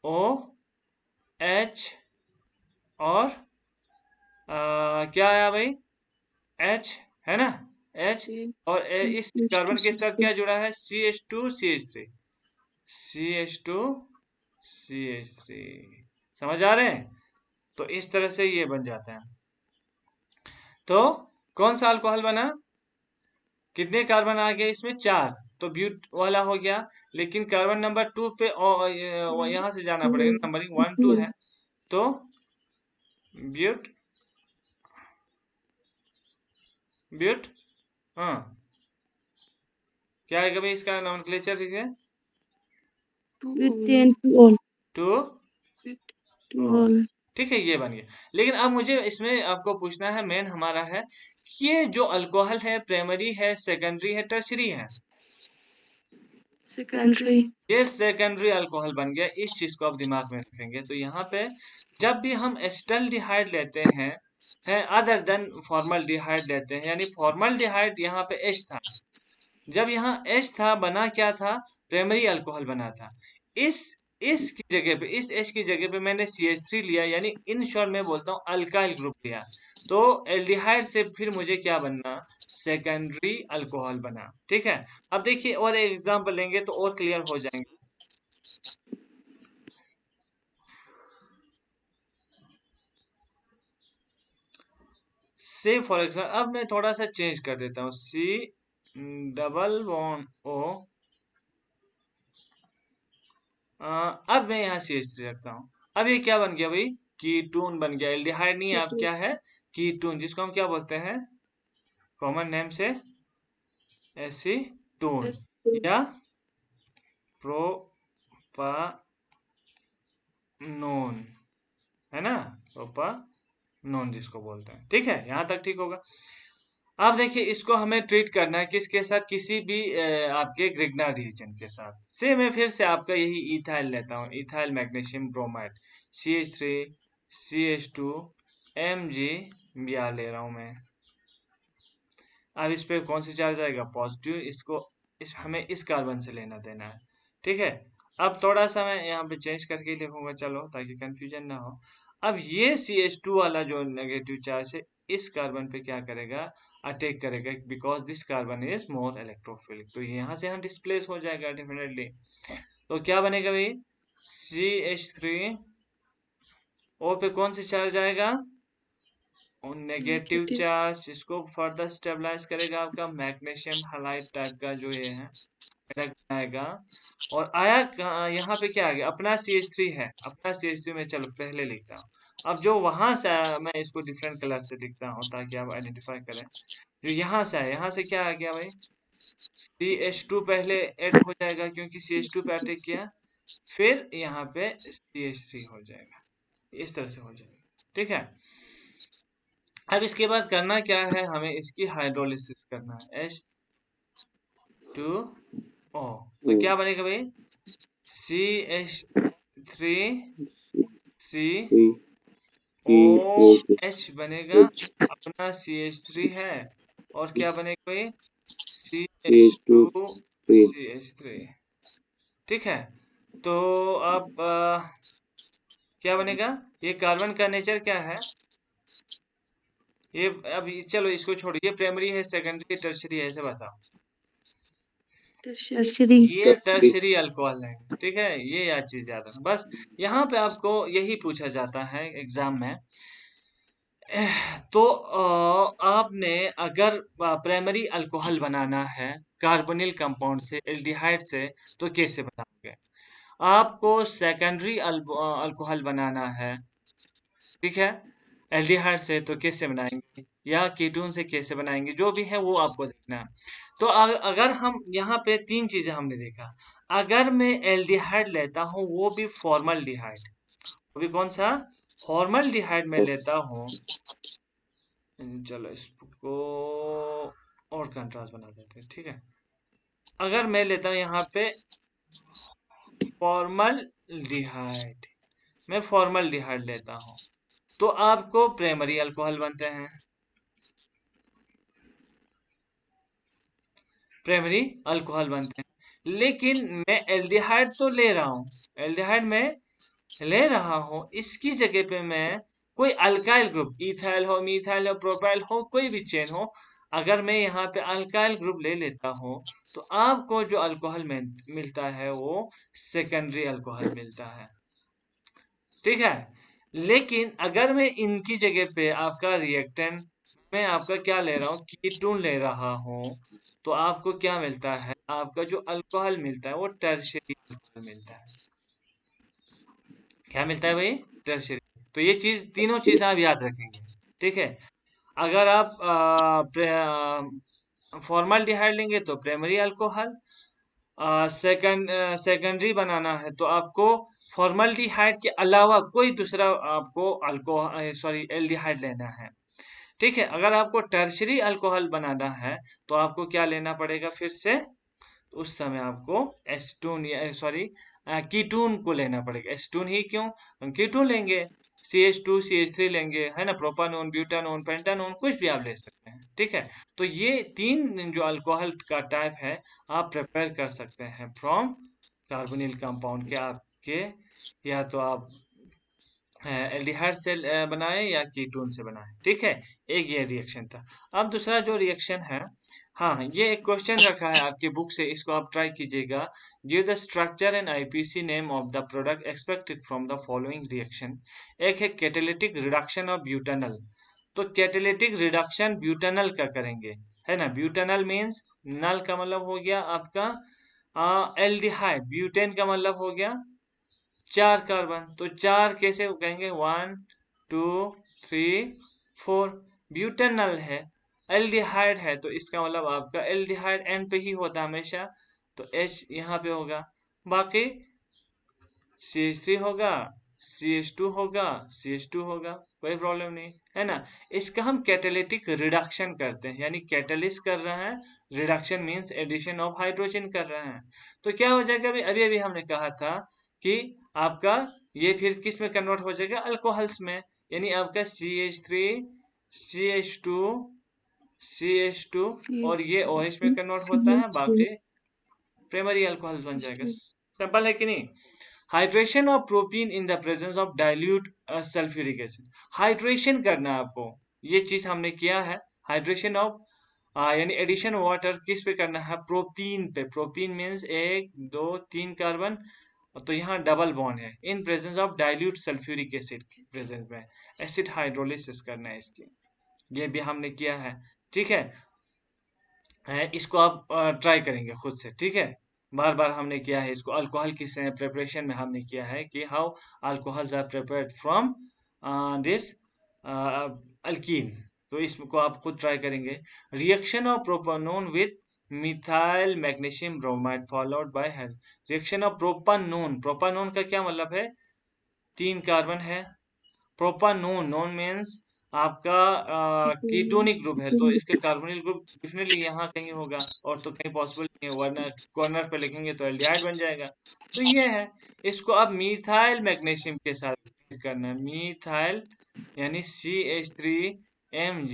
ओ एच और क्या आया भाई, एच, है ना, एच, और इस कार्बन के साथ क्या जुड़ा है, CH2 CH3, CH2 CH3, समझ आ रहे हैं, तो इस तरह से ये बन जाता है। तो कौन सा अल्कोहल बना, कितने कार्बन आ गए इसमें, 4, तो ब्यूट वाला हो गया, लेकिन कार्बन नंबर 2 पे यहाँ से जाना पड़ेगा, नंबरिंग 1 2 है, तो ब्यूट, ब्यूट, हाँ, क्या है कभी इसका नॉमेनक्लेचर, ठीक है, butane two ol, two, two ol, ठीक है, ये बन गया। लेकिन अब मुझे इसमें आपको पूछना है, मेन हमारा है कि ये जो अल्कोहल है, प्राइमरी है, सेकेंडरी है, टर्शरी है, सेकेंडरी, ये सेकेंडरी अल्कोहल बन गया, इस चीज को आप दिमाग में रखेंगे। तो यहाँ पे जब भी हम एस्टल्डिहाइड लेते हैं, है अदर देन फॉर्मल्डिहाइड लेते हैं, यानी फॉर्मल्डिहाइड यहाँ पे एच था, जब यहाँ एच था, बना क्या था, प्राइमरी अल्कोहल बना था, इस इस की जगह पे, इस एच की जगह पे मैंने CH3 लिया, यानी इन शॉर्ट में बोलता हूँ अल्काइल ग्रुप लिया, तो एल्डिहाइड से फिर मुझे क्या बनना, सेकेंडरी अल्कोहल बना, ठीक है। अब देखिए और एक एग्जांपल लेंगे तो और क्लियर हो जाएंगे। से फॉर एग्जाम्पल, अब मैं थोड़ा सा चेंज कर देता हूँ, C डबल बॉन्ड O, अब मैं यहाँ CH3 रखता हूँ, अब ये क्या बन गया भाई, कीटोन बन गया, एल्डिहाइड नहीं, अब क्या है, कीटोन, जिसको हम क्या बोलते हैं कॉमन नेम से, एसीटोन या प्रोपानोन, है ना, प्रोपानोन जिसको बोलते हैं, ठीक है, यहाँ तक ठीक होगा। अब देखिए इसको हमें ट्रीट करना है किसके साथ, किसी भी आपके ग्रिग्नार्ड रिएजेंट के साथ, से मैं फिर से आपका यही इथाइल लेता हूँ, ethyl magnesium bromide, CH3 CH2 Mg, या ले रहा हूँ मैं। अब इस पे कौन सी चार्ज आएगा, पॉजिटिव, इसको हमें इस कार्बन से लेना देना है, ठीक है। अब थोड़ा सा मैं यहाँ पे चेंज करके लिखूंगा, चलो ताकि कंफ्यूजन ना हो। अब ये CH2 वाला जो नेगेटिव चार्ज है, इस कार्बन पे क्या करेगा, अटैक करेगा, because this carbon is more electrophilic, तो यहाँ से हम डिस्प्लेस हो जाएगा डेफिनेटली। तो क्या बनेगा भाई, CH3 O पे कौन सी चार्ज आएगा, नेगेटिव चार्ज, इसको फर्दर स्टेबलाइज करेगा आपका मैग्नीशियम हाइलाइट टाइप का जो ये है, आएगा, और आया यहाँ पे क्या आ गया, अपना CH3 है, अपना CH3 में चलो पहले लिखता हूँ, अब जो वहां से आया मैं इसको डिफरेंट कलर से लिखता हूँ ताकि आप आइडेंटिफाई करें, जो यहाँ से आया, यहाँ से क्या आ गया भाई, CH2 पहले ऐड हो जाएगा क्योंकि CH2 पे अटैक किया, फिर यहाँ पे CH3 हो जाएगा, इस तरह से हो जाएगा, ठीक है। अब इसके बाद करना क्या है, हमें इसकी हाइड्रोलिसिस करना है, H2O, तो क्या बनेगा भाई, CH3COH बनेगा, अपना CH3 है, और क्या बनेगा भाई, CH2CH3, ठीक है। तो अब क्या बनेगा, ये कार्बन का नेचर क्या है, ये अब चलो इसको छोड़िए, प्राइमरी है, सेकेंडरी, टर्शरी है, ऐसे बताओ, टर्शरी, ये टर्शरी अल्कोहल है, ठीक है, ये याद चीज याद रखना बस। यहाँ पे आपको यही पूछा जाता है एग्जाम में, तो आपने अगर प्राइमरी अल्कोहल बनाना है कार्बोनिल कंपाउंड से, एल्डिहाइड से, तो कैसे बनाओगे, आपको सेकेंडरी अल्कोहल बनाना है, ठीक है, एल्डिहाइड से तो कैसे बनाएंगे, या कीटोन से कैसे बनाएंगे, जो भी है वो आपको देखना है। तो अगर हम यहाँ पे तीन चीजें हमने देखा। अगर मैं एल्डिहाइड लेता हूँ, वो भी फॉर्मल्डिहाइड, वो भी कौन सा, फॉर्मल्डिहाइड में लेता हूँ। चलो इसको और कंट्रास्ट बना देते हैं, ठीक है। अगर मैं लेता हूँ यहाँ पे फॉर्मल्डिहाइड, मैं फॉर्मल्डिहाइड लेता हूँ, तो आपको प्राइमरी अल्कोहल बनते हैं, प्राइमरी अल्कोहल बनते हैं। लेकिन मैं एल्डिहाइड तो ले रहा हूँ, एल्डिहाइड में ले रहा हूँ, इसकी जगह पे मैं कोई अल्काइल ग्रुप, इथाइल हो, मिथाइल हो, प्रोपाइल हो, कोई भी चेन हो, अगर मैं यहाँ पे अल्काइल ग्रुप ले लेता हूँ, तो आपको जो अल्कोहल मिलता है वो सेकेंडरी अल्कोहल मिलता है, ठीक है। लेकिन अगर मैं इनकी जगह पे आपका रिएक्टेंट, मैं आपका क्या ले रहा हूँ, कीटोन ले रहा हूँ, तो आपको क्या मिलता है, आपका जो अल्कोहल मिलता है वो टर्शियरी अल्कोहल मिलता है। क्या मिलता है भाई, टर्शियरी। तो ये चीज, तीनों चीजें आप याद रखेंगे, ठीक है। अगर आप फॉर्मल्डिहाइड लेंगे तो प्राइमरी अल्कोहल, सेकेंडरी बनाना है तो आपको फॉर्मल्डिहाइड के अलावा कोई दूसरा आपको अल्कोहल, सॉरी, एल्डिहाइड लेना है, ठीक है। अगर आपको टर्शरी अल्कोहल बनाना है तो आपको क्या लेना पड़ेगा फिर से, उस समय आपको एस्टोन, या सॉरी, कीटोन को लेना पड़ेगा। एस्टोन ही क्यों, हम कीटोन लेंगे, CH2 CH3 लेंगे, है ना, प्रोपानोन, ब्यूटानोन, पेंटानोन, कुछ भी आप ले सकते हैं, ठीक है। तो ये तीन जो अल्कोहल का टाइप है, आप प्रिपेयर कर सकते हैं फ्रॉम कार्बोनिल कंपाउंड के, आपके या तो आप एल्डिहाइड से बनाए या कीटोन से बनाए, ठीक है। एक ये रिएक्शन था। अब दूसरा जो रिएक्शन है, हाँ, ये एक क्वेश्चन रखा है आपकी बुक से, इसको आप ट्राई कीजिएगा। Give the structure and IPC name of the product expected from the following reaction. एक है कैटालिटिक रिडक्शन ऑफ ब्यूटानल, तो कैटालिटिक रिडक्शन ब्यूटानल का करेंगे, है ना। ब्यूटानल मीन्स, नल का मतलब हो गया आपका एल्डिहाइड, ब्यूटेन का मतलब हो गया चार कार्बन, तो चार कैसे कहेंगे, 1 2 3 4, ब्यूटेनल है, एल्डिहाइड है, तो इसका मतलब आपका एल्डिहाइड एंड पे ही होता है हमेशा, तो H यहाँ पे होगा। बाकी CH3 होगा, CH2 होगा, CH2 होगा, कोई प्रॉब्लम नहीं, है ना। इसका हम कैटालिटिक रिडक्शन करते हैं, यानी कैटलिस्ट कर रहे हैं, reduction means addition of hydrogen कर रहे हैं। तो क्या हो जाएगा, अभी अभी अभी हमने कहा था कि आपका ये फिर किस में कन्वर्ट हो जाएगा, अल्कोहल्स में, यानी आपका CH3 CH2 CH2, और ये OH में कन्वर्ट होता है, CH3 बाकी प्राइमरी अल्कोहल बन जाएगा। सिंपल है कि नहीं। Hydration of protein in the presence of dilute sulphuric acid, hydration करना है आपको, ये चीज हमने किया है। हाइड्रेशन ऑफ यानी एडिशन वाटर किस पे करना है, प्रोटीन पे। प्रोटीन मीन्स 1 2 3 कार्बन, तो यहाँ डबल बॉन्ड है, in presence of dilute sulphuric acid की प्रेजेंस में एसिड हाइड्रोलिसिस करना है इसकी, ये भी हमने किया है, ठीक है। इसको आप ट्राई करेंगे खुद से, ठीक है। बार बार हमने किया है इसको, अल्कोहल की प्रिपरेशन में हमने किया है कि how alcohols are prepared from this alkene, तो इसको आप खुद ट्राई करेंगे। Reaction of propanone with methyl magnesium bromide followed by help. Reaction of propanone, propanone का क्या मतलब है, 3 कार्बन है, प्रोपानोन, नोन मीन्स आपका कीटोनिक ग्रुप है, तो इसके कार्बोनिल ग्रुप डेफिनेटली यहाँ कहीं होगा, और तो कहीं पॉसिबल नहीं है, वरना कॉर्नर पे लिखेंगे तो एल्डिहाइड बन जाएगा। तो ये है, इसको अब मीथाइल मैग्नीशियम के साथ react करना है, मीथाइल यानी CH3Mg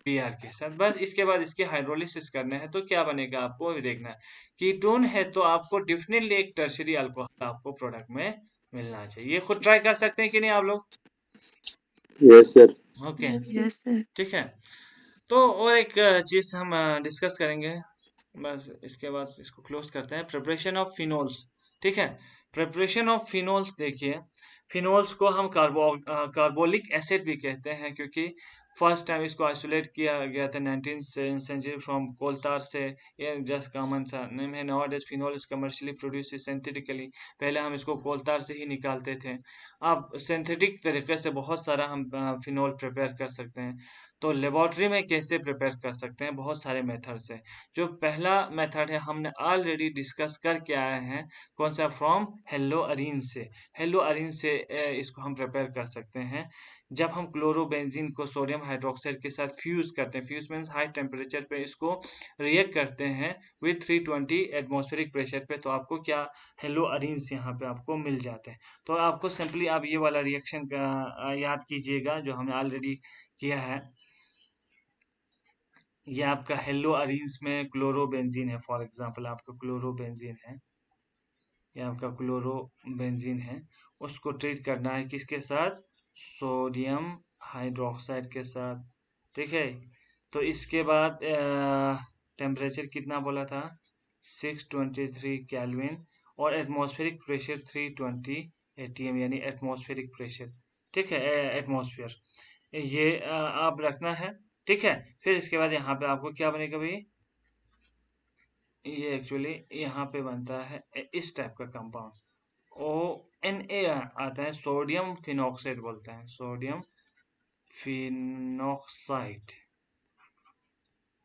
के साथ, बस इसके बाद इसकी हाइड्रोलिसिस करना है, तो क्या बनेगा आपको अभी देखना है। कीटोन है तो आपको डेफिनेटली एक टर्शरी अल्कोहल आपको प्रोडक्ट में मिलना चाहिए, ये खुद ट्राई कर सकते हैं कि नहीं आप लोग। Yes sir. Okay, yes sir. ठीक है। तो और एक चीज हम डिस्कस करेंगे, बस इसके बाद इसको क्लोज करते हैं, प्रिपरेशन ऑफ फिनोल्स, ठीक है। प्रिपरेशन ऑफ फिनोल्स देखिए, फिनोल्स को हम कार्बोलिक एसिड भी कहते हैं, क्योंकि फर्स्ट टाइम इसको आइसोलेट किया गया था 19th सेंचुरी फ्रॉम कोलतार से। ये जस्ट कॉमन सा नेम है। Nowadays phenol is commercially produce synthetically. पहले हम इसको कोलतार से ही निकालते थे। अब सिंथेटिक तरीके से बहुत सारा हम फिनोल प्रिपेयर कर सकते हैं। तो लेबोरेटरी में कैसे प्रिपेयर कर सकते हैं? बहुत सारे मेथड्स हैं। जो पहला मेथड है हमने ऑलरेडी डिस्कस करके आए हैं। कौन सा? फ्रॉम हेलो अरीन से। हेलो अरीन से इसको हम प्रिपेयर कर सकते हैं। जब हम क्लोरोबेंजीन को सोडियम हाइड्रोक्साइड के साथ फ्यूज करते हैं, फ्यूज मीन्स हाई टेम्परेचर पे इसको रिएक्ट करते हैं विथ 320 एटमॉस्फेरिक प्रेशर पे, तो आपको क्या हेलो अरीन्स यहाँ पे आपको मिल जाते हैं। तो आपको सिंपली आप ये वाला रिएक्शन याद कीजिएगा जो हमने ऑलरेडी किया है। ये आपका हेलो अरीन्स में क्लोरोबेंजीन है। फॉर एग्जांपल आपका क्लोरोबेंजीन है, ये आपका क्लोरोबेंजीन है। उसको ट्रीट करना है किसके साथ? सोडियम हाइड्रोक्साइड के साथ। ठीक है। तो इसके बाद टेम्परेचर कितना बोला था? 623 केल्विन और एटमॉस्फेरिक प्रेशर 320 एटीएम यानी एटमॉस्फेरिक प्रेशर। ठीक है, एटमॉस्फेयर ये आप रखना है। ठीक है। फिर इसके बाद यहाँ पे आपको क्या बनेगा भाई? ये एक्चुअली यहाँ पे बनता है इस टाइप का कंपाउंड ONA आता है, सोडियम फिनॉक्साइड बोलते हैं, सोडियम फिनॉक्साइड।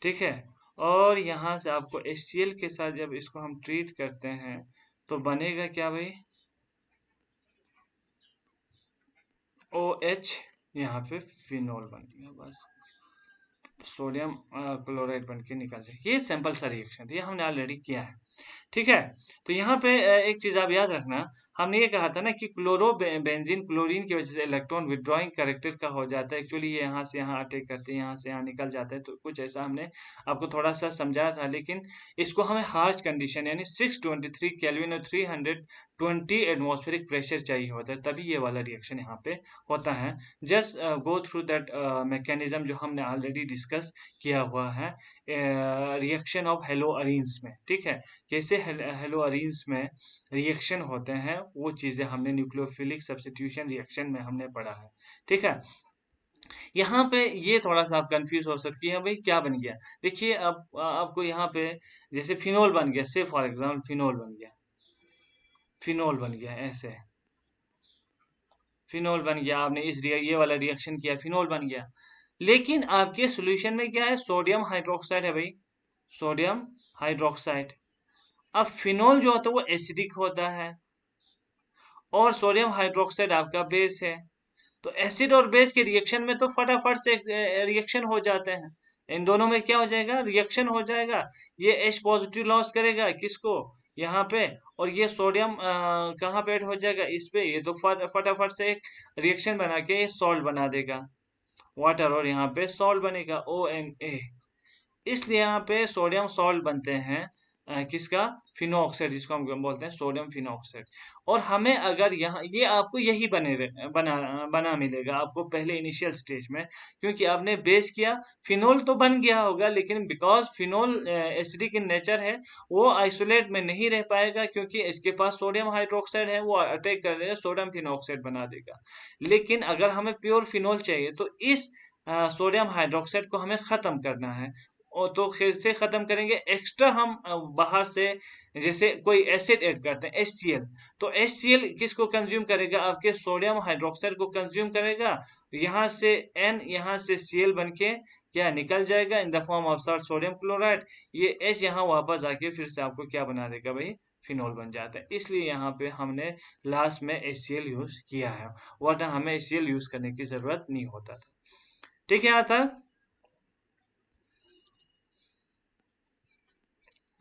ठीक है। और यहाँ से आपको HCl के साथ जब इसको हम ट्रीट करते हैं तो बनेगा क्या भाई? OH, यहाँ पे फिनॉल बन गया, बस सोडियम क्लोराइड बन के निकल जाए। ये सिंपल सा रिएक्शन था, ये हमने ऑलरेडी किया है। ठीक है। तो यहाँ पे एक चीज आप याद रखना, हमने ये कहा था ना कि क्लोरोबेंजीन क्लोरीन की वजह से इलेक्ट्रॉन विड्रॉइंग कैरेक्टर का हो जाता है। एक्चुअली ये यहाँ से यहाँ अटैक करते हैं, यहाँ से यहाँ निकल जाते हैं। तो कुछ ऐसा हमने आपको थोड़ा सा समझाया था, लेकिन इसको हमें हार्श कंडीशन यानी 623 केल्विन और 320 एटमॉस्फेरिक प्रेशर चाहिए होता है, तभी ये वाला रिएक्शन यहाँ पे होता है। Just go through that mechanism जो हमने ऑलरेडी डिस्कस किया हुआ है रिएक्शन ऑफ हेलो अरीन्स में। ठीक है। कैसे हेलो अरीन्स में रिएक्शन होते हैं, वो चीजें हमने न्यूक्लियोफिलिक सब्स्टिट्यूशन रिएक्शन में हमने पढ़ा है। ठीक है। यहाँ पे ये थोड़ा सा आप कंफ्यूज हो सकती है, भाई क्या बन गया? देखिए अब आपको यहाँ पे जैसे फिनोल बन गया, से फॉर एग्जाम्पल फिनोल बन गया, फिनोल बन गया ऐसे, फिनोल बन गया। आपने ये वाला रिएक्शन किया, फिनोल बन गया। लेकिन आपके सॉल्यूशन में क्या है? सोडियम हाइड्रोक्साइड है भाई, सोडियम हाइड्रोक्साइड। अब फिनोल जो होता है वो एसिडिक होता है और सोडियम हाइड्रोक्साइड आपका बेस है। तो एसिड और बेस के रिएक्शन में तो फटाफट से रिएक्शन हो जाते हैं। इन दोनों में क्या हो जाएगा? रिएक्शन हो जाएगा। ये H पॉजिटिव लॉस करेगा किसको? यहाँ पे। और ये सोडियम कहाँ पे ऐड हो जाएगा? इस पे। ये तो फटाफट से एक रिएक्शन बना के सॉल्ट बना देगा, वाटर, और यहाँ पे सॉल्ट बनेगा ONA। इसलिए यहाँ पे सोडियम सॉल्ट बनते हैं किसका? फिनोक्साइड, जिसको हम बोलते हैं सोडियम फिनोक्साइड। और हमें अगर यहाँ ये आपको यही बना मिलेगा आपको पहले इनिशियल स्टेज में, क्योंकि आपने बेस किया, फिनोल तो बन गया होगा, लेकिन because phenol acidic in nature है, वो आइसोलेट में नहीं रह पाएगा, क्योंकि इसके पास सोडियम हाइड्रोक्साइड है, वो अटैक कर देगा, सोडियम फिनोक्साइड बना देगा। लेकिन अगर हमें प्योर फिनोल चाहिए तो इस सोडियम हाइड्रोक्साइड को हमें खत्म करना है। और तो कैसे खत्म करेंगे? एक्स्ट्रा हम बाहर से जैसे कोई एसिड ऐड करते हैं HCl, तो HCl किसको कंज्यूम करेगा? आपके सोडियम हाइड्रोक्साइड को कंज्यूम करेगा। यहाँ से N, यहाँ से Cl बन के क्या निकल जाएगा? In the form of salt sodium chloride. ये H यहाँ वापस आके फिर से आपको क्या बना देगा भाई? फिनोल बन जाता है। इसलिए यहाँ पे हमने लास्ट में HCl यूज किया है, वरना हमें HCl यूज करने की जरूरत नहीं होता था। ठीक है आता?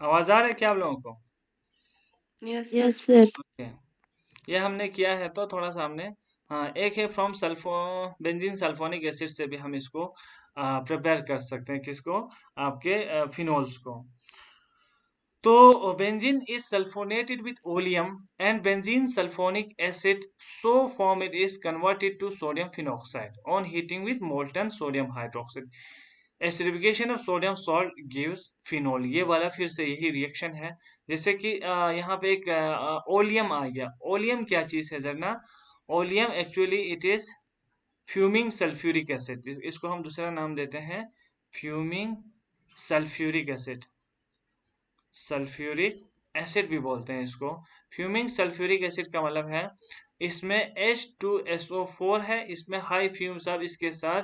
आवाज आ रहा है क्या आप लोगों को? Yes Yes, sir. sir. Okay. ये हमने किया है, तो थोड़ा सा हमने हाँ, एक है from sulpho benzene sulphonic acid से भी हम इसको प्रिपेयर कर सकते हैं। किसको? आपके फिनोल्स को। तो benzene is sulphonated with oleum and benzene sulphonic acid, so form it is converted to sodium phenoxide on heating with molten sodium hydroxide. Acidification of sodium salt gives phenol. ये वाला फिर से यही रिएक्शन है। जैसे कि यहाँ पे एक ओलियम आ गया। ओलियम क्या चीज है जरना? Oleum actually it is fuming sulphuric acid, इसको हम दूसरा नाम देते हैं fuming sulphuric acid, sulphuric acid भी बोलते हैं इसको। फ्यूमिंग सल्फ्यूरिक एसिड का मतलब है इसमें H2SO4 है, इसमें हाई फ्यूम्स अब इसके साथ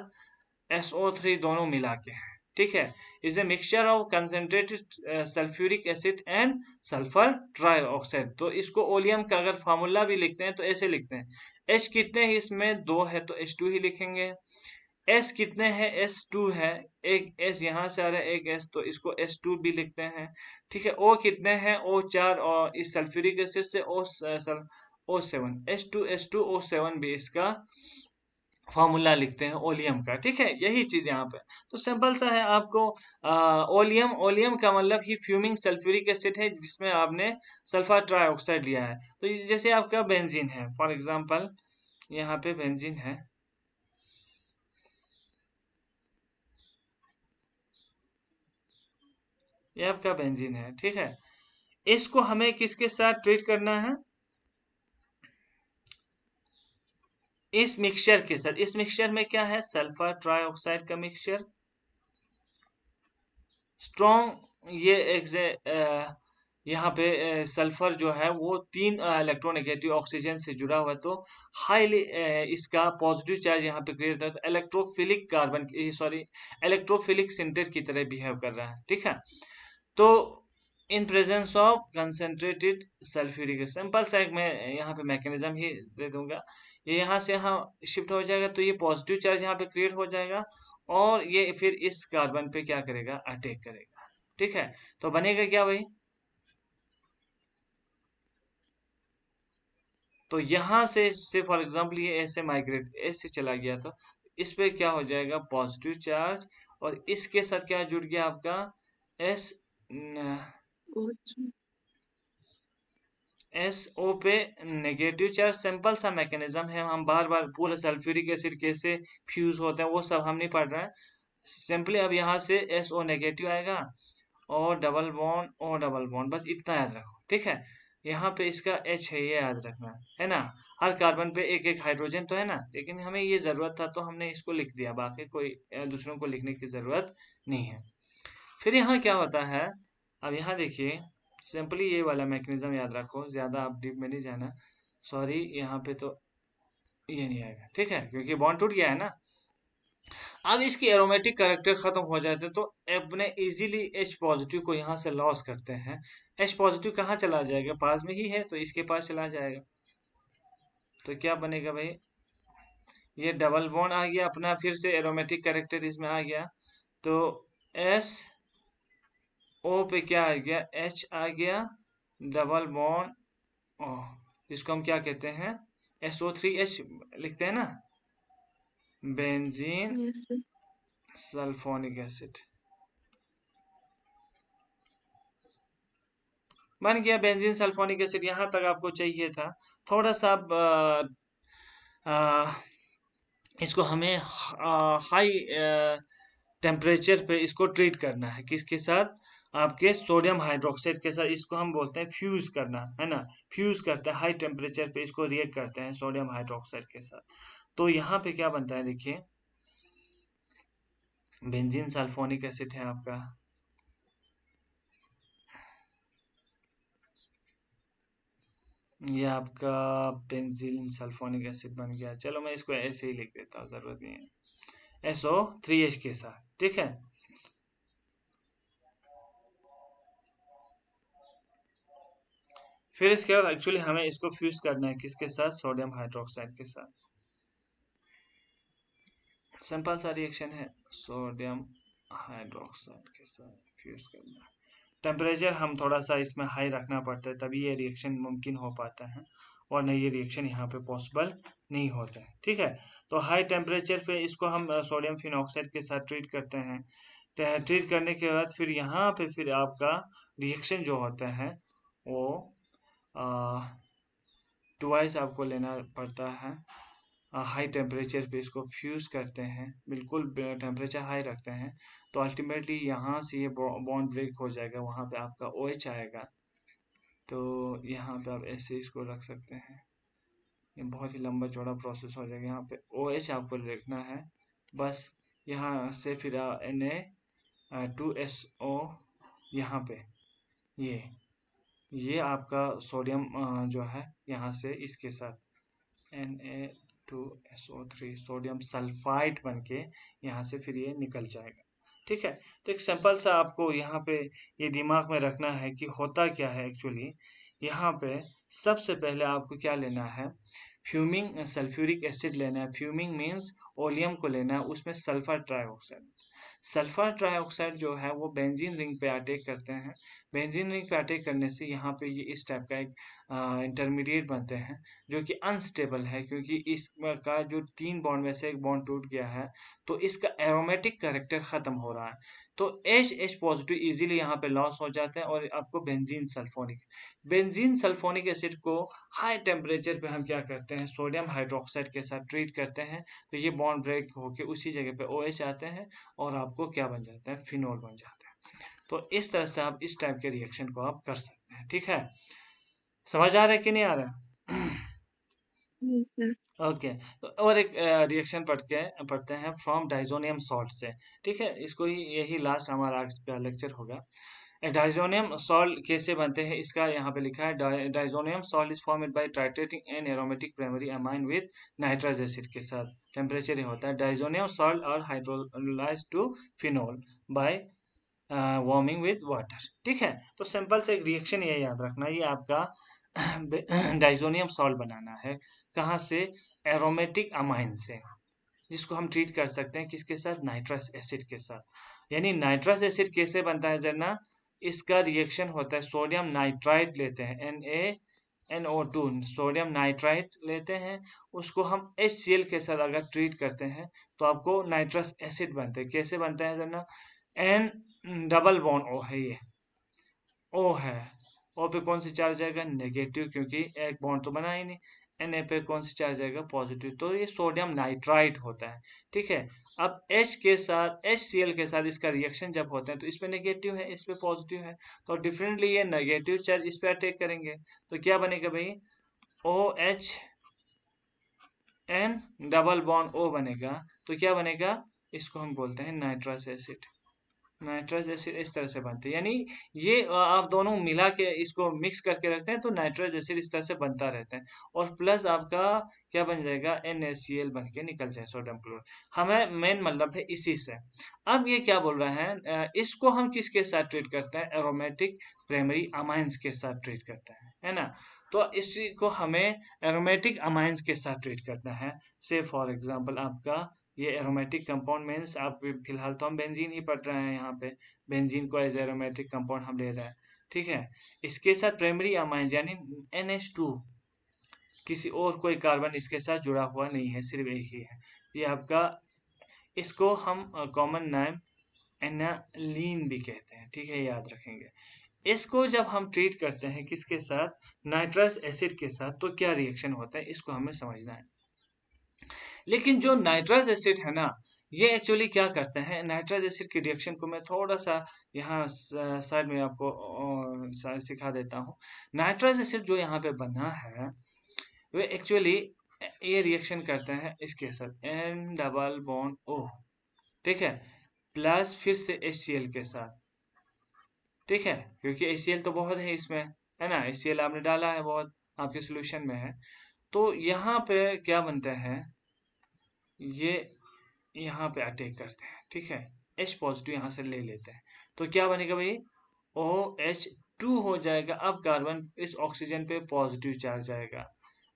SO3 दोनों मिला के हैं, ठीक है। Is a mixture of concentrated sulphuric acid and sulphur trioxide. तो इसको ओलियम का अगर फार्मूला भी लिखते हैं तो ऐसे लिखते हैं, H कितने हैं इसमें, 2 है तो H2 ही लिखेंगे। S कितने हैं, S2 है, एक S यहाँ से आ रहा है, एक S, तो इसको S2 भी लिखते हैं, ठीक है। O कितने हैं, O4, और इस सल्फ्यूरिक एसिड से O7, H2SO7 भी इसका फॉर्मूला लिखते हैं ओलियम का, ठीक है। यही चीज यहाँ पे तो सिंपल सा है आपको। ओलियम, ओलियम का मतलब ही फ्यूमिंग सल्फ्यूरिक एसिड है जिसमें आपने सल्फर ट्राइऑक्साइड लिया है। तो जैसे आपका बेंजीन है, फॉर एग्जांपल यहाँ पे बेंजीन है, ये आपका बेंजीन है, ठीक है। इसको हमें किसके साथ ट्रीट करना है, इस मिक्सचर के साथ। इस मिक्सचर में क्या है, सल्फर ट्राइऑक्साइड का मिक्सचर, स्ट्रॉन्ग, ये यहाँ पे सल्फर जो है वो 3 इलेक्ट्रोनेगेटिव ऑक्सीजन से जुड़ा हुआ है, तो हाईली इसका पॉजिटिव चार्ज यहाँ पे क्रिएट होता है, तो electrophilic carbon, sorry, electrophilic sinter की तरह बिहेव कर रहा है, ठीक है। तो in presence of concentrated sulphuric, simple सा एक मैं यहाँ पे मैकेनिज्म ही दे दूंगा, ये यहाँ से यहाँ शिफ्ट हो जाएगा तो ये पॉजिटिव चार्ज यहाँ पे क्रिएट हो जाएगा, और ये फिर इस कार्बन पे क्या करेगा, अटैक करेगा, ठीक है। तो बनेगा क्या भाई, तो यहाँ से फॉर एग्जांपल ये ऐसे माइग्रेट ऐसे चला गया, तो इस पे क्या हो जाएगा, पॉजिटिव चार्ज, और इसके साथ क्या जुड़ गया आपका, एस अच्छा। SO पे नेगेटिव चार्ज। सिंपल सा मैकेनिज्म है, हम बार बार पूरा सल्फ्यूरिक एसिड कैसे फ्यूज होते हैं वो सब हम नहीं पढ़ रहे हैं। सिंपली अब यहाँ से SO नेगेटिव आएगा, और डबल बॉन्ड, और डबल बॉन्ड, बस इतना याद रखो, ठीक है। यहाँ पे इसका H है, ये याद रखना है ना। हर कार्बन पे एक एक हाइड्रोजन तो है ना, लेकिन हमें ये जरूरत था तो हमने इसको लिख दिया, बाकी कोई दूसरों को लिखने की जरूरत नहीं है। फिर यहाँ क्या होता है, अब यहाँ देखिए, सिंपली ये वाला मैकेनिज्म याद रखो, ज्यादा आप डीप में नहीं जाना। सॉरी, यहाँ पे तो ये नहीं आएगा, ठीक है, क्योंकि बॉन्ड टूट गया है ना। अब इसकी एरोमेटिक कैरेक्टर खत्म हो जाते हैं तो अपने इजीली H पॉजिटिव को यहाँ से लॉस करते हैं। H पॉजिटिव कहाँ चला जाएगा, पास में ही है तो इसके पास चला जाएगा, तो क्या बनेगा भाई, ये डबल बॉन्ड आ गया अपना, फिर से एरोमेटिक कैरेक्टर इसमें आ गया, तो S O पे क्या आ गया, H आ गया, डबल बॉन्ड ओह, इसको हम क्या कहते हैं, SO3H लिखते हैं ना, benzene Yes, sir. Sulphonic acid बन गया, बेंजीन सल्फोनिक एसिड। यहाँ तक आपको चाहिए था। थोड़ा सा अब इसको हमें हाई टेम्परेचर पे इसको ट्रीट करना है, किसके साथ, आपके सोडियम हाइड्रोक्साइड के साथ। इसको हम बोलते हैं फ्यूज करना, है ना, फ्यूज करता है, हाई टेम्परेचर पे इसको रिएक्ट करते हैं सोडियम हाइड्रोक्साइड के साथ। तो यहाँ पे क्या बनता है, देखिए, बेंजीन सल्फोनिक एसिड है आपका, ये आपका बेंजीन सल्फोनिक एसिड बन गया। चलो मैं इसको ऐसे ही लिख देता हूँ, जरूरत नहीं है, SO3H के साथ, ठीक है। फिर इसके बाद एक्चुअली हमें इसको फ्यूज करना है किसके साथ, सोडियम हाइड्रोक्साइड के साथ। सिंपल सा रिएक्शन है, सोडियम हाइड्रोक्साइड के साथ फ्यूज करना है। टेम्परेचर हम थोड़ा सा इसमें हाई रखना पड़ता है, तभी ये रिएक्शन मुमकिन हो पाता है, और नहीं ये रिएक्शन यहाँ पे पॉसिबल नहीं होता है, ठीक है। तो हाई टेम्परेचर पे इसको हम सोडियम फिनॉक्साइड के साथ ट्रीट करते हैं। ट्रीट करने के बाद फिर यहाँ पे फिर आपका रिएक्शन जो होता है वो ट्वाइस आपको लेना पड़ता है। हाई टेम्परेचर पे इसको फ्यूज करते हैं, बिल्कुल टेम्परेचर हाई रखते हैं, तो अल्टीमेटली यहाँ से ये बॉन्ड ब्रेक हो जाएगा, वहाँ पे आपका OH आएगा। तो यहाँ पे आप ऐसे इसको रख सकते हैं, ये बहुत ही लंबा चौड़ा प्रोसेस हो जाएगा। यहाँ पे OH आपको लिखना है बस, यहाँ से फिर Na2SO यहाँ पे ये आपका सोडियम जो है यहाँ से इसके साथ Na2SO3 सोडियम सल्फाइड बन के यहाँ से फिर ये निकल जाएगा। ठीक है, तो एक सिंपल सा आपको यहाँ पे ये दिमाग में रखना है कि होता क्या है एक्चुअली। यहाँ पे सबसे पहले आपको क्या लेना है, फ्यूमिंग सल्फ्यूरिक एसिड लेना है। फ्यूमिंग मीन्स ओलियम को लेना है, उसमें सल्फर ट्राइऑक्साइड। सल्फर ट्राइऑक्साइड जो है वो बेंजीन रिंग पे अटैक करते हैं। बेंजीन रिंग पे अटैक करने से यहाँ पे ये इस टाइप का एक इंटरमीडिएट बनते हैं जो कि अनस्टेबल है, क्योंकि इसका जो 3 बॉन्ड में से एक बॉन्ड टूट गया है तो इसका एरोमेटिक कैरेक्टर खत्म हो रहा है। तो H पॉजिटिव इजीली यहाँ पे लॉस हो जाते हैं और आपको बेंजीन सल्फोनिक एसिड को हाई टेम्परेचर पे हम क्या करते हैं, सोडियम हाइड्रोक्साइड के साथ ट्रीट करते हैं, तो ये बॉन्ड ब्रेक होके उसी जगह पे OH आते हैं और आपको क्या बन जाता है, फिनोल बन जाता है। तो इस तरह से आप इस टाइप के रिएक्शन को आप कर सकते हैं। ठीक है, समझ आ रहा है कि नहीं आ रहा है? Yes, sir. ओके, तो और एक रिएक्शन पढ़ते हैं फ्रॉम डाइजोनियम सॉल्ट से। ठीक है, इसको ही यही लास्ट हमारा आज का लेक्चर होगा। डाइजोनियम सॉल्ट कैसे बनते हैं इसका यहाँ पे लिखा है। Diazonium salt is formed by titrating an aromatic primary amine with nitrous acid के साथ। टेम्परेचर ही होता है। डाइजोनियम सॉल्ट और hydrolyse to phenol by warming with water. ठीक है, तो सिंपल से एक रिएक्शन ये याद रखना, ये आपका डाइजोनियम सॉल्ट बनाना है। कहाँ से? एरोमेटिक अमाइन से, जिसको हम ट्रीट कर सकते हैं किसके साथ, नाइट्रस एसिड के साथ। यानी नाइट्रस एसिड कैसे बनता है जरना, इसका रिएक्शन होता है, सोडियम नाइट्राइट लेते हैं NaNO2, सोडियम नाइट्राइट लेते हैं, उसको हम HCl के साथ अगर ट्रीट करते हैं तो आपको नाइट्रस एसिड बनते हैं। कैसे बनता है जरना, N डबल बॉन्ड O है, ये O है, O पे कौन सी चार्ज आएगा, नेगेटिव, क्योंकि एक बॉन्ड तो बना ही नहीं। Na पे कौन सी चार्ज आएगा, पॉजिटिव, तो ये सोडियम नाइट्राइट होता है। ठीक है, अब H के साथ HCl के साथ इसका रिएक्शन जब होता है तो इस पे नेगेटिव है, इस पे पॉजिटिव है, तो डिफरेंटली ये नेगेटिव चार्ज इस पे अटैक करेंगे, तो क्या बनेगा भाई, OH N double bond O बनेगा, तो क्या बनेगा, इसको हम बोलते हैं नाइट्रस एसिड। नाइट्रस एसिड इस तरह से बनते हैं, यानी ये आप दोनों मिला के इसको मिक्स करके रखते हैं तो नाइट्रस एसिड इस तरह से बनता रहता है, और प्लस आपका क्या बन जाएगा, NaCl बन के निकल जाए, सोडियम क्लोराइड। हमें मेन मतलब है इसी से। अब ये क्या बोल रहे हैं, इसको हम किसके साथ ट्रीट करते हैं, एरोमेटिक प्राइमरी अमाइंस के साथ ट्रीट करते हैं, है ना। तो इसी को हमें एरोमेटिक अमाइंस के साथ ट्रीट करना है। से फॉर एग्जांपल आपका ये एरोमेटिक कंपाउंड मीन्स आप फिलहाल तो हम बेंजीन ही पढ़ रहे हैं, यहाँ पे बेंजीन को एज एरोमेटिक कंपाउंड हम ले रहे हैं। ठीक है, इसके साथ प्राइमरी अमाइन यानी NH2, किसी और कोई कार्बन इसके साथ जुड़ा हुआ नहीं है, सिर्फ एक ही है, ये आपका, इसको हम कॉमन नाम एनालीन भी कहते हैं। ठीक है, याद रखेंगे। इसको जब हम ट्रीट करते हैं किसके साथ, नाइट्रस एसिड के साथ, तो क्या रिएक्शन होता है इसको हमें समझना है। लेकिन जो नाइट्रस एसिड है ना, ये एक्चुअली क्या करते हैं, नाइट्रस एसिड की रिएक्शन को मैं थोड़ा सा यहाँ साइड में आपको सिखा देता हूँ। नाइट्रस एसिड जो यहाँ पे बना है वे एक्चुअली ये रिएक्शन करते हैं इसके साथ, N डबल बॉन्ड O, ठीक है, प्लस फिर से HCl के साथ। ठीक है, क्योंकि HCl तो बहुत है इसमें, है ना, HCl आपने डाला है बहुत, आपके सोल्यूशन में है, तो यहाँ पे क्या बनता है, ये यहाँ पे अटैक करते हैं। ठीक है, H पॉजिटिव यहाँ से ले लेते हैं, तो क्या बनेगा भाई, OH2 हो जाएगा। अब कार्बन इस ऑक्सीजन पे पॉजिटिव चार्ज आएगा,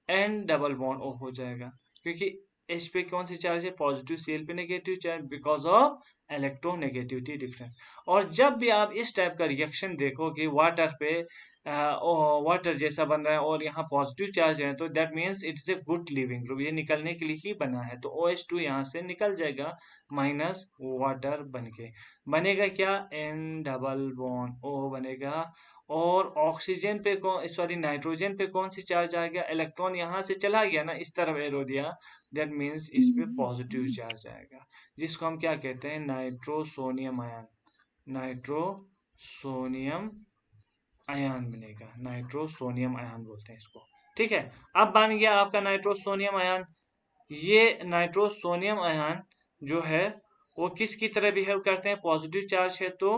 N डबल बॉन्ड O हो जाएगा, क्योंकि H पे कौन सी चार्ज है, पॉजिटिव, Cl पे negative charge, because of electronegativity difference. और जब भी आप इस टाइप का रिएक्शन देखो कि वाटर पे वाटर जैसा बन रहा है और यहाँ पॉजिटिव चार्ज है, तो that means it is a good leaving group, ये निकलने के लिए ही बना है, तो OH2 यहाँ से निकल जाएगा माइनस वाटर बन के, बनेगा क्या, N डबल बॉन्ड O बनेगा। और ऑक्सीजन पे कौन, सॉरी नाइट्रोजन पे कौन सी चार्ज आ गया, इलेक्ट्रॉन यहाँ से चला गया ना, इस तरफ एरो दिया, दैट मीन्स इस पे पॉजिटिव चार्ज आएगा, जिसको हम क्या कहते हैं, नाइट्रोसोनियम आयन। नाइट्रोसोनियम आयन बनेगा, नाइट्रोसोनियम आयन बोलते हैं इसको। ठीक है, अब बन गया आपका नाइट्रोसोनियम आयन। ये नाइट्रोसोनियम आयन जो है वो किसकी तरह बिहेव करते हैं? पॉजिटिव चार्ज है तो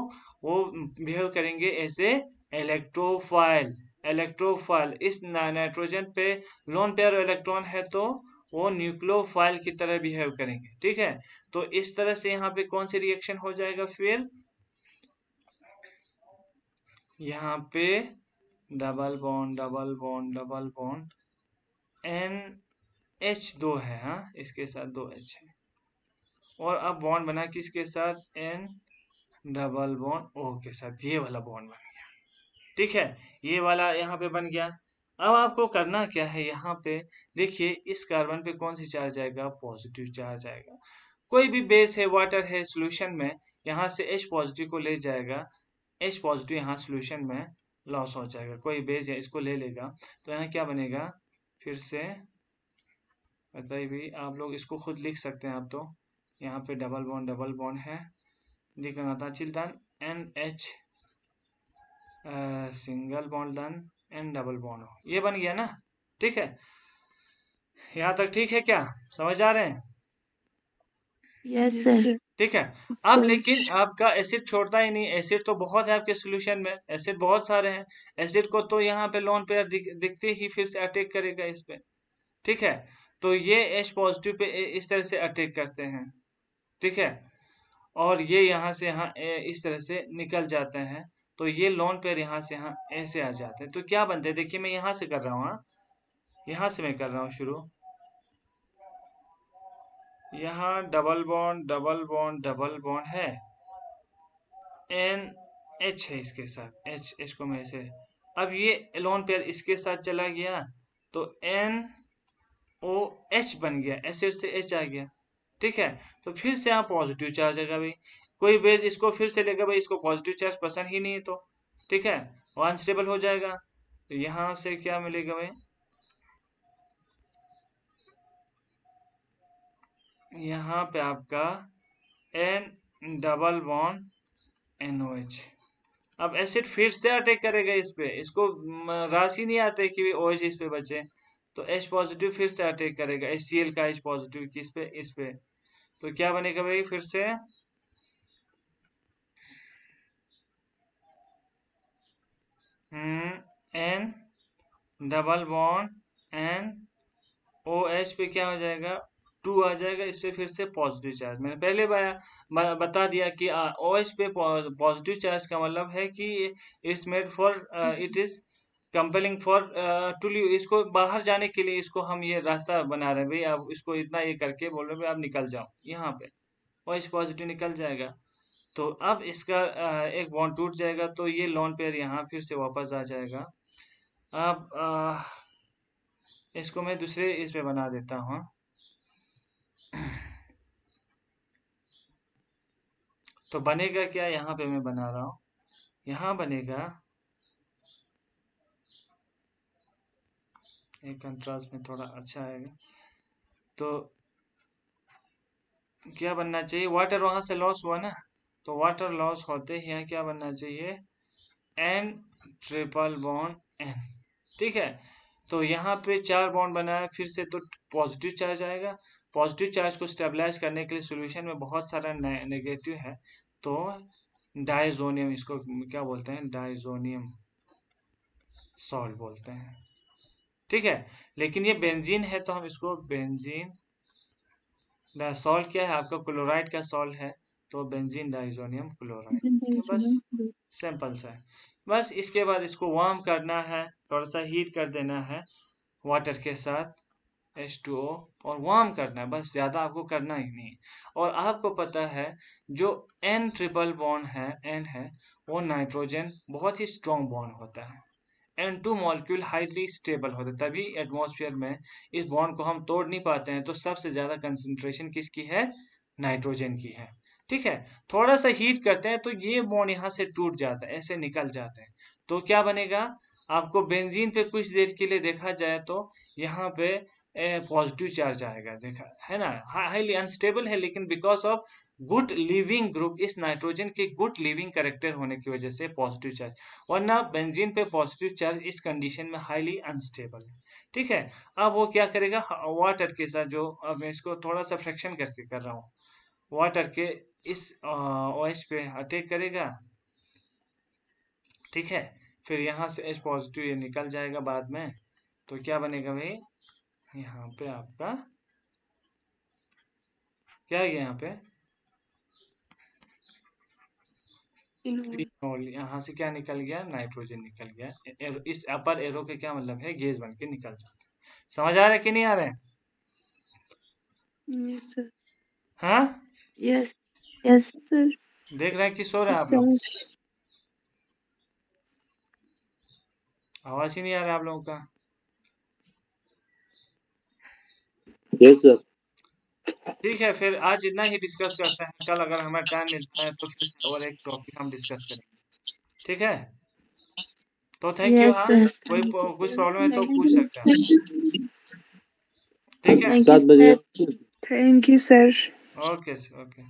वो बिहेव करेंगे ऐसे इलेक्ट्रोफाइल। इलेक्ट्रोफाइल इस नाइट्रोजन पे लोन पेयर इलेक्ट्रॉन है तो वो न्यूक्लियोफाइल की तरह बिहेव करेंगे। ठीक है, तो इस तरह से यहाँ पे कौन सी रिएक्शन हो जाएगा? फिर यहाँ पे double bond double bond double bond NH2 है, हाँ इसके साथ 2H है, और अब बॉन्ड बना किसके साथ? N डबल बॉन्ड O के साथ, ये वाला बॉन्ड बन गया। ठीक है, ये वाला यहाँ पे बन गया। अब आपको करना क्या है? यहाँ पे देखिए इस कार्बन पे कौन सी चार्ज आएगा? पॉजिटिव चार्ज आएगा। कोई भी बेस है, वाटर है सोल्यूशन में, यहाँ से H पॉजिटिव को ले जाएगा, H पॉजिटिव यहाँ सोल्यूशन में लॉस हो जाएगा। कोई बेस है इसको ले लेगा तो यहाँ क्या बनेगा? फिर से बताइए भी, आप लोग इसको खुद लिख सकते हैं आप तो। यहाँ पे डबल बॉन्ड है, दिखाना था children, NH single bond done, N double bond, ये बन गया ना? ठीक है, यहाँ तक ठीक है क्या? समझ आ रहे हैं? Yes sir. ठीक है, अब लेकिन आपका एसिड छोड़ता ही नहीं। एसिड तो बहुत है आपके सोल्यूशन में, एसिड बहुत सारे हैं। एसिड को तो यहाँ पे लोन पेयर दिखते ही फिर से अटैक करेगा इस पे। ठीक है, तो ये H पॉजिटिव पे इस तरह से अटैक करते हैं। ठीक है, और ये यहाँ से यहाँ इस तरह से निकल जाते हैं, तो ये लोन पेयर यहाँ से यहाँ ऐसे आ जाते हैं। तो क्या बनते हैं? देखिए मैं यहाँ से कर रहा हूँ, हाँ यहाँ से मैं कर रहा हूँ शुरू। यहाँ double bond double bond double bond है, NH है इसके साथ, H को मैं ऐसे, अब ये लोन पेयर इसके साथ चला गया तो NOH बन गया, एसिड से H आ गया। ठीक है, तो फिर से यहाँ पॉजिटिव चार्ज आएगा भाई, कोई बेस इसको फिर से लेगा भाई, इसको पॉजिटिव चार्ज पसंद ही नहीं है तो ठीक है, वो अनस्टेबल हो जाएगा। तो यहाँ से क्या मिलेगा भाई? यहाँ पे आपका N डबल बॉन्ड NOH। अब एसिड फिर से अटैक करेगा इस पे, इसको राशि नहीं आते कि OH इस पे बचे, तो H पॉजिटिव फिर से अटैक करेगा HCl का H पॉजिटिव किस पे? इस पे। तो क्या बनेगा भाई? फिर से N डबल बॉन्ड NOH पे क्या हो जाएगा? 2 आ जाएगा, इस पे फिर से पॉजिटिव चार्ज। मैंने पहले बता दिया कि OH पे पॉजिटिव चार्ज का मतलब है कि it's made for, it is compelling for to leave. इसको बाहर जाने के लिए इसको हम ये रास्ता बना रहे हैं भाई, आप इसको इतना ये करके बोल रहे हैं आप निकल जाओ, यहाँ पे OH पॉजिटिव निकल जाएगा। तो अब इसका एक बॉन्ड टूट जाएगा, तो ये लोन पेयर यहाँ फिर से वापस आ जाएगा। अब इसको मैं दूसरे इस पे बना देता हूँ। तो बनेगा क्या? यहाँ पे मैं बना रहा हूँ, यहाँ बनेगा एक कंट्रास्ट में थोड़ा अच्छा आएगा। तो क्या बनना चाहिए? वाटर वहां से लॉस हुआ ना, तो वाटर लॉस होते ही यहाँ क्या बनना चाहिए? N triple bond N। ठीक है, तो यहाँ पे 4 बॉन्ड बना है फिर से, तो पॉजिटिव चार्ज आएगा। पॉजिटिव चार्ज को स्टेबलाइज करने के लिए सॉल्यूशन में बहुत सारा नेगेटिव है, तो डाइजोनियम, इसको क्या बोलते हैं? डाइजोनियम सॉल्ट बोलते हैं। ठीक है, लेकिन ये बेंजीन है तो हम इसको बेंजीन, सॉल्ट क्या है आपका? क्लोराइड का सॉल्ट है, तो बेंजीन डाइजोनियम क्लोराइड। तो बस सिंपल सा है। बस इसके बाद इसको वार्म करना है, थोड़ा सा हीट कर देना है वाटर के साथ H2O, और वार्म करना है, बस ज्यादा आपको करना ही नहीं है। और आपको पता है जो N ट्रिपल बॉन्ड है, N है, वो नाइट्रोजन बहुत ही स्ट्रॉन्ग बॉन्ड होता है। N2 मॉलिक्यूल हाईली स्टेबल होता है, तभी एटमॉस्फेयर में इस बॉन्ड को हम तोड़ नहीं पाते हैं। तो सबसे ज्यादा कंसंट्रेशन किसकी है? नाइट्रोजन की है। ठीक है, थोड़ा सा हीट करते हैं तो ये बॉन्ड यहाँ से टूट जाता है, ऐसे निकल जाते हैं। तो क्या बनेगा? आपको बेंजीन पे कुछ देर के लिए देखा जाए तो यहाँ पे पॉजिटिव चार्ज आएगा, देखा है ना, हाईली अनस्टेबल है, लेकिन because of good leaving group, इस नाइट्रोजन के गुड लिविंग करेक्टर होने की वजह से पॉजिटिव चार्ज, वरना बेंजीन पे पॉजिटिव चार्ज इस कंडीशन में हाईली अनस्टेबल है। ठीक है, अब वो क्या करेगा, वाटर के साथ, जो अब मैं इसको थोड़ा सा फ्रैक्शन करके कर रहा हूँ, वाटर के इस OH पे अटैक करेगा। ठीक है, फिर यहाँ से H पॉजिटिव ये निकल जाएगा बाद में, तो क्या बनेगा भाई, यहाँ पे आपका क्या है, यहाँ पे फिनोल, यहाँ से क्या निकल गया, नाइट्रोजन निकल गया। इस अपर एरो के क्या मतलब है, गैस बन के निकल जाता है। समझ आ रहा है कि नहीं आ रहा है? Yes, sir. हाँ, Yes. Yes, sir. देख रहे हैं कि सो रहे हैं आप लोग, आवाज ही नहीं आ रहा है आप लोगों का। Yes, sir. ठीक है, फिर आज इतना ही डिस्कस करते हैं, कल अगर हमें टाइम मिलता है तो फिर से और एक टॉपिक हम डिस्कस करेंगे। ठीक है, तो थैंक यू। Yes, हाँ, sir. कुछ प्रॉब्लम है तो Thank पूछ you. सकते हैं। ठीक है, Thank you, 7 बजे sir. Thank you, sir. Okay okay.